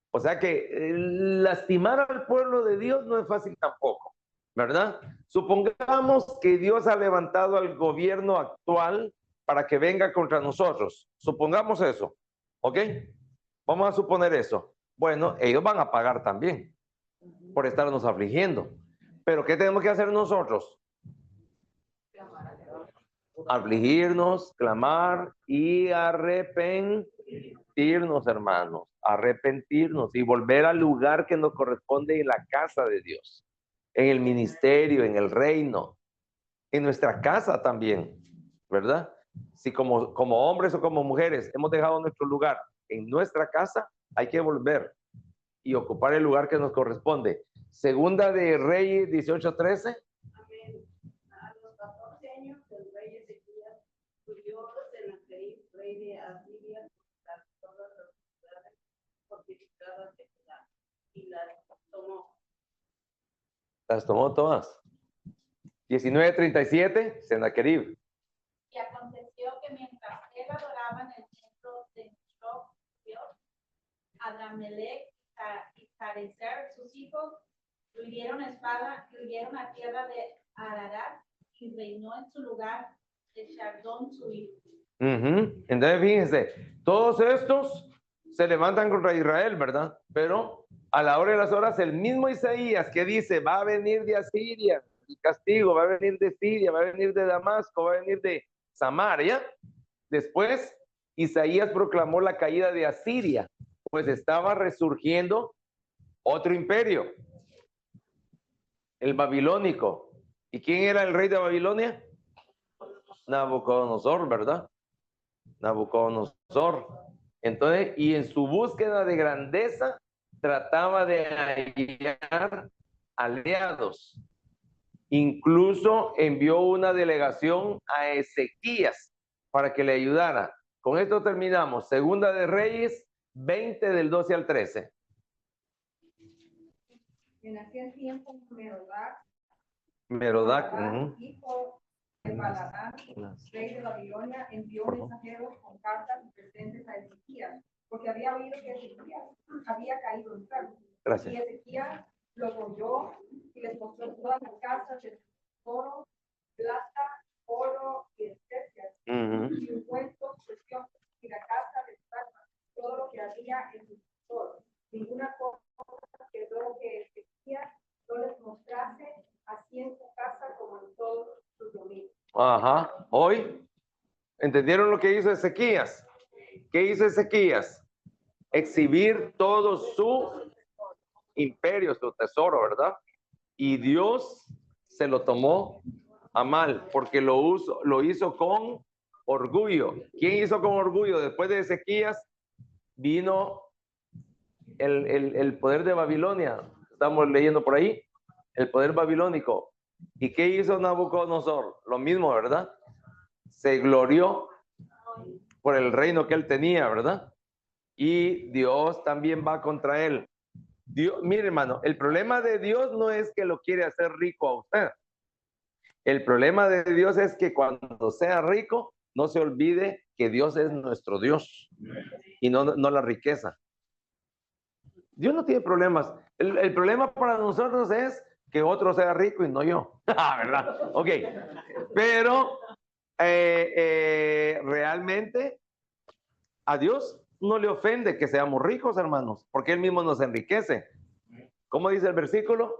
O sea que lastimar al pueblo de Dios no es fácil tampoco, ¿verdad? Supongamos que Dios ha levantado al gobierno actual para que venga contra nosotros. Supongamos eso, ¿ok? Vamos a suponer eso. Bueno, ellos van a pagar también por estarnos afligiendo. Pero ¿qué tenemos que hacer nosotros? Afligirnos, clamar y arrepentirnos, hermanos. Arrepentirnos y volver al lugar que nos corresponde en la casa de Dios, en el ministerio, en el reino, en nuestra casa también, ¿verdad? Si como hombres o como mujeres hemos dejado nuestro lugar en nuestra casa, hay que volver y ocupar el lugar que nos corresponde. Segunda de Reyes 18:13. A los 14 años del rey Ezequías subió fortificadas de Judá, y las tomó. Las tomó todas. 19:37, Sennacherib. Y aconteció que mientras él adoraba en el templo de Mishloch, Adramelech y Sarecer, sus hijos, lo hirieron a espada, y huyeron a tierra de Ararat, y reinó en su lugar de Chardón su hijo. Entonces, fíjense, todos estos se levantan contra Israel, ¿verdad? Pero a la hora de las horas, el mismo Isaías que dice, va a venir de Asiria, el castigo, va a venir de Siria, va a venir de Damasco, va a venir de Samaria. Después, Isaías proclamó la caída de Asiria, pues estaba resurgiendo otro imperio, el babilónico. ¿Y quién era el rey de Babilonia? Nabucodonosor, ¿verdad? Nabucodonosor. Entonces, y en su búsqueda de grandeza, trataba de hallar aliados. Incluso envió una delegación a Ezequías para que le ayudara. Con esto terminamos. Segunda de Reyes 20 del 12 al 13. En aquel tiempo, Merodac, hijo de Baladán, rey de Babilonia, envió mensajeros con cartas y presentes a Ezequías, porque había oído que Ezequías había caído enfermo. Gracias. Y Ezequías los oyó y les mostró todas las casas de oro, plata, oro y especias, y ungüentos preciosos, y la casa de Salma, todo lo que había en su tesoro. Ninguna cosa quedó que Ezequías no les mostrase, así en su casa como en todos sus dominios. Ajá. Hoy, ¿entendieron lo que hizo Ezequías? ¿Qué hizo Ezequías? Exhibir todo su imperio, su tesoro, ¿verdad? Y Dios se lo tomó a mal, porque lo hizo con orgullo. ¿Quién hizo con orgullo? Después de Ezequías vino el poder de Babilonia. Estamos leyendo por ahí, el poder babilónico. ¿Y qué hizo Nabucodonosor? Lo mismo, ¿verdad? Se glorió por el reino que él tenía, ¿verdad? Y Dios también va contra él. Dios, mire, hermano, el problema de Dios no es que lo quiere hacer rico a usted. El problema de Dios es que cuando sea rico, no se olvide que Dios es nuestro Dios y no la riqueza. Dios no tiene problemas. El problema para nosotros es que otro sea rico y no yo. ¿Verdad? Ok. Pero realmente a Dios no le ofende que seamos ricos, hermanos, porque Él mismo nos enriquece. ¿Cómo dice el versículo?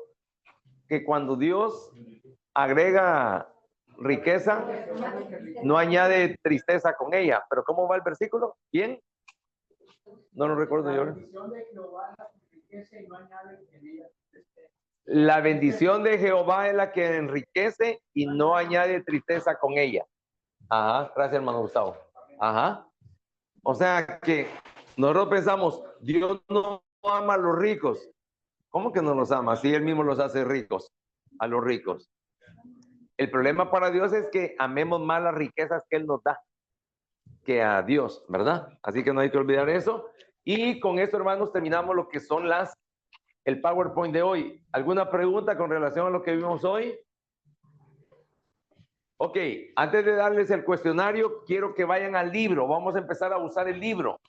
Que cuando Dios agrega riqueza, no añade tristeza con ella. Pero ¿cómo va el versículo? ¿Quién? No lo recuerdo yo. La bendición de Jehová es la que enriquece y no añade tristeza con ella. Ajá, gracias hermano Gustavo. Ajá. O sea que nosotros pensamos, Dios no ama a los ricos. ¿Cómo que no los ama? Si Él mismo los hace ricos, a los ricos. El problema para Dios es que amemos más las riquezas que Él nos da que a Dios, ¿verdad? Así que no hay que olvidar eso. Y con esto, hermanos, terminamos lo que son el PowerPoint de hoy. ¿Alguna pregunta con relación a lo que vimos hoy? Ok, antes de darles el cuestionario, quiero que vayan al libro. Vamos a empezar a usar el libro.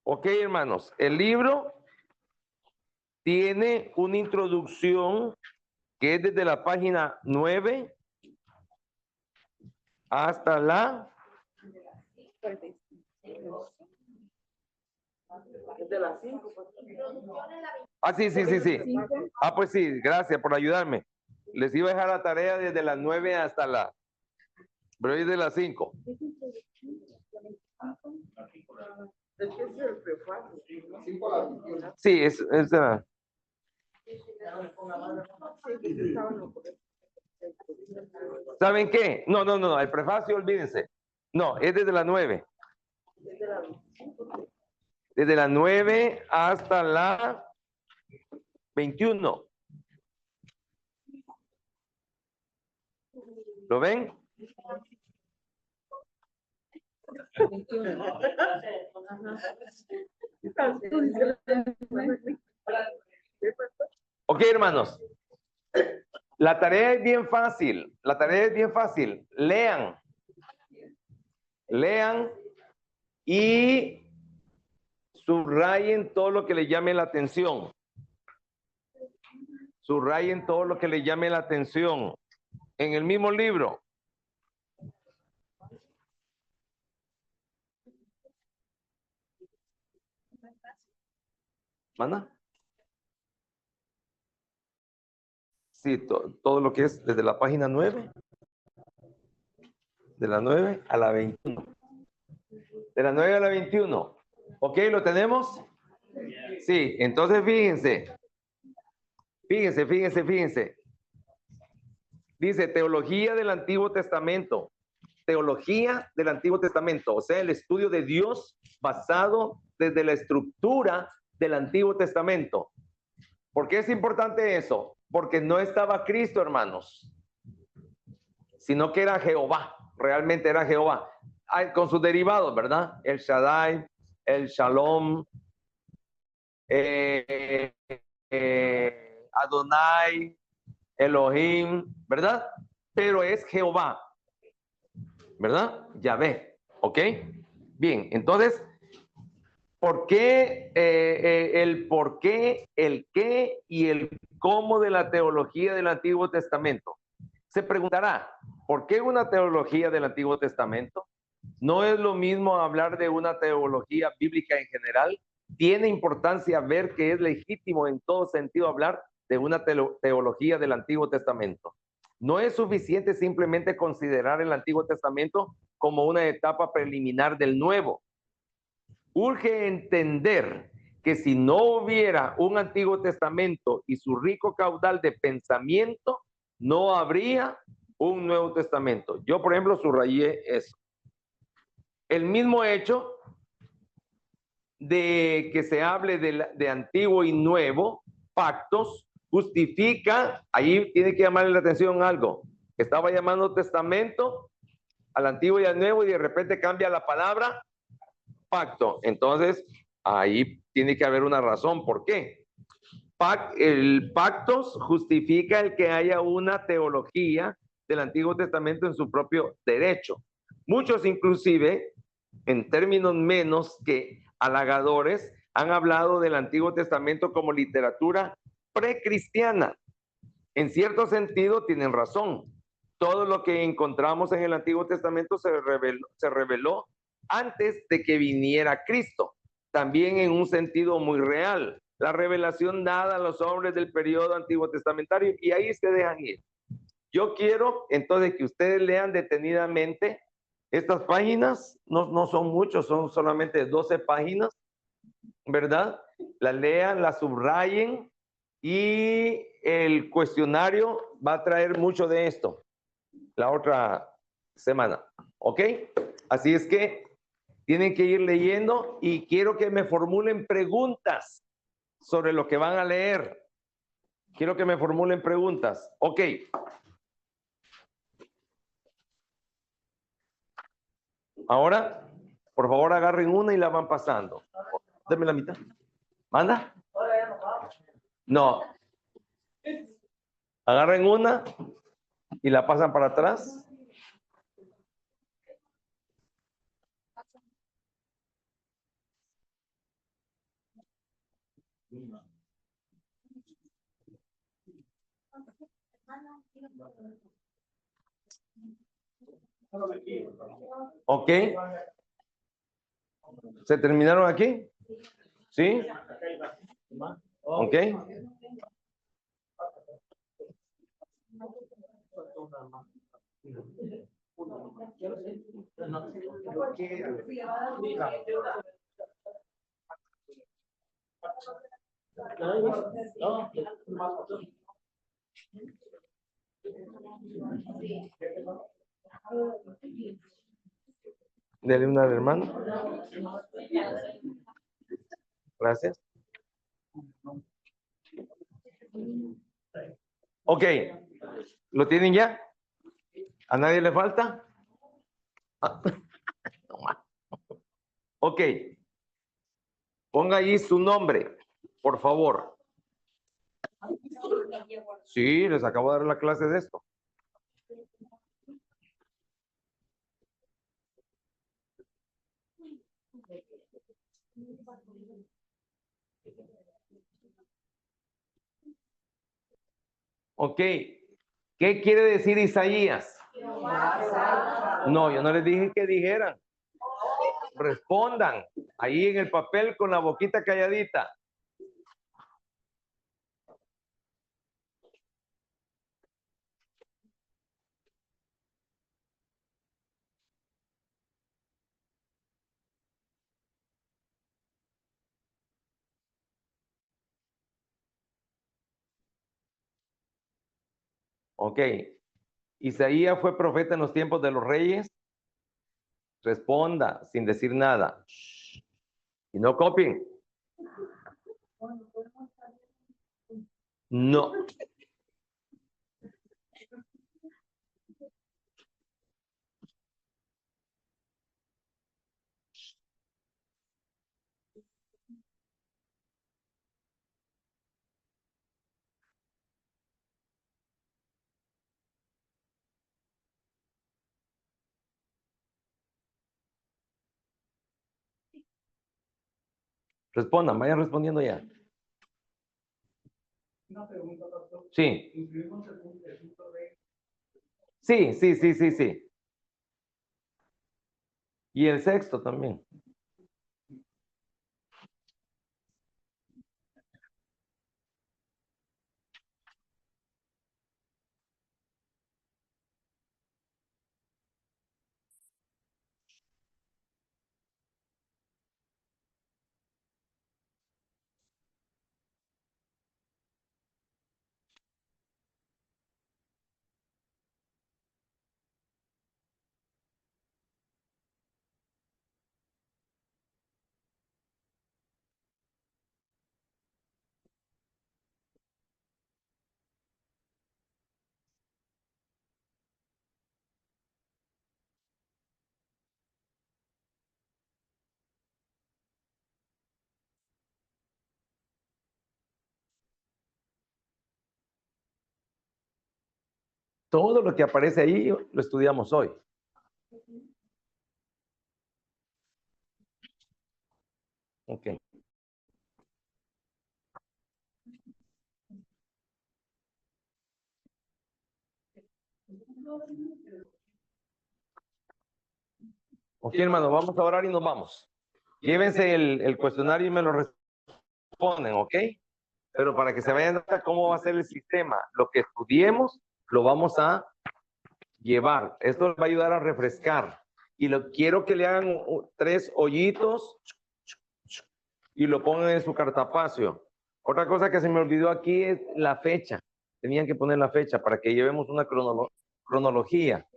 Ok, hermanos, el libro tiene una introducción que es desde la página 9 hasta la... De las 5. Ah, sí. Ah, pues sí, gracias por ayudarme. Les iba a dejar la tarea desde las 9 hasta la... Pero es de las 5. Sí, es ¿saben qué? No, el prefacio, olvídense. No, es desde la 9. Desde la 9 hasta la 21. ¿Lo ven? Ok, hermanos. La tarea es bien fácil. La tarea es bien fácil. Lean. Lean y subrayen todo lo que le llame la atención. Subrayen todo lo que le llame la atención. En el mismo libro. ¿Manda? Sí, todo lo que es desde la página 9. De la 9 a la 21. De la 9 a la 21. ¿Ok? ¿Lo tenemos? Sí, entonces fíjense. Fíjense. Dice teología del Antiguo Testamento. Teología del Antiguo Testamento. O sea, el estudio de Dios basado desde la estructura del Antiguo Testamento. ¿Por qué es importante eso? Porque no estaba Cristo, hermanos, sino que era Jehová. Realmente era Jehová. Con sus derivados, ¿verdad? El Shaddai, el Shalom, Adonai, Elohim, ¿verdad? Pero es Jehová, ¿verdad? Yahvé, ¿ok? Bien, entonces, ¿por qué el por qué, el qué y el cómo de la teología del Antiguo Testamento? Se preguntará, ¿por qué una teología del Antiguo Testamento? No es lo mismo hablar de una teología bíblica en general. Tiene importancia ver que es legítimo en todo sentido hablar de una teología del Antiguo Testamento. No es suficiente simplemente considerar el Antiguo Testamento como una etapa preliminar del Nuevo. Urge entender que si no hubiera un Antiguo Testamento y su rico caudal de pensamiento, no habría un Nuevo Testamento. Yo, por ejemplo, subrayé eso. El mismo hecho de que se hable de antiguo y nuevo, pactos, justifica, ahí tiene que llamarle la atención algo. Estaba llamando testamento al antiguo y al nuevo y de repente cambia la palabra pacto. Entonces, ahí tiene que haber una razón. ¿Por qué? El pactos justifica el que haya una teología del Antiguo Testamento en su propio derecho. Muchos inclusive, en términos menos que halagadores, han hablado del Antiguo Testamento como literatura precristiana. En cierto sentido tienen razón. Todo lo que encontramos en el Antiguo Testamento se reveló antes de que viniera Cristo. También en un sentido muy real. La revelación dada a los hombres del periodo antiguo testamentario, y ahí se dejan ir. Yo quiero entonces que ustedes lean detenidamente estas páginas, no son muchos, son solamente 12 páginas, ¿verdad? La lean, la subrayen y el cuestionario va a traer mucho de esto la otra semana, ¿ok? Así es que tienen que ir leyendo y quiero que me formulen preguntas sobre lo que van a leer. Quiero que me formulen preguntas. Ok. Ahora, por favor, agarren una y la van pasando. Deme la mitad. ¿Manda? No. Agarren una y la pasan para atrás. Ok. ¿Se terminaron aquí? ¿Sí? Ok. Dele una al hermano. Gracias. Ok. ¿Lo tienen ya? ¿A nadie le falta? Ok. Ponga ahí su nombre, por favor. Sí, les acabo de dar la clase de esto. Ok. ¿Qué quiere decir Isaías? No, yo no les dije que dijeran. Respondan. Ahí en el papel con la boquita calladita. Ok. Isaías fue profeta en los tiempos de los reyes. Responda sin decir nada. Y no copien. No. Respondan, vayan respondiendo ya. Una pregunta, doctor. Sí. ¿Incluimos el punto de... Sí. Y el sexto también. Todo lo que aparece ahí lo estudiamos hoy. Ok. Ok, hermano, vamos a orar y nos vamos. Llévense el cuestionario y me lo responden, ¿ok? Pero para que se vayan a dar cómo va a ser el sistema, lo que estudiemos lo vamos a llevar. Esto les va a ayudar a refrescar. Y quiero que le hagan 3 hoyitos y lo pongan en su cartapacio. Otra cosa que se me olvidó aquí es la fecha. Tenían que poner la fecha para que llevemos una cronología,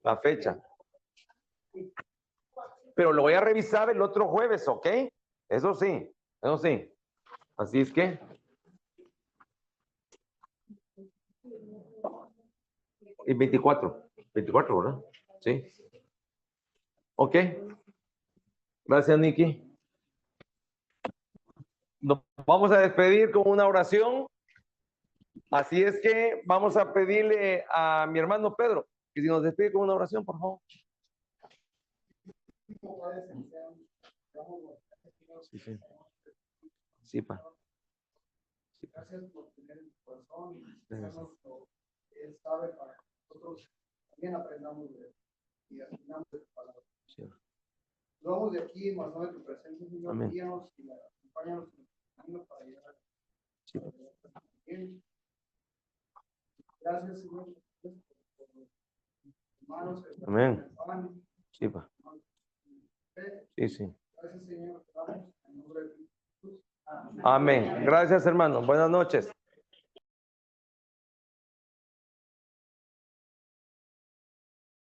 la fecha. Pero lo voy a revisar el otro jueves, ¿ok? Eso sí. Así es que... Y 24, ¿verdad? Sí. Ok. Gracias, Nikki. Nos vamos a despedir con una oración. Así es que vamos a pedirle a mi hermano Pedro que si nos despide con una oración, por favor. Sí, pa. Gracias por tener el corazón y dejarnos lo que Él sabe para que nosotros también aprendamos de Él y aprendamos de su palabra. Sí. Nos vamos de aquí, más no de tu presencia, Señor. Amén. Guíanos y acompáñanos en el camino para llegar. Sí. Bien. Gracias, Señor, por hermanos que Amén. están. Sí, pa. Sí. Gracias, Señor. Te damos en nombre de Jesús. Amén. Gracias, hermano. Buenas noches.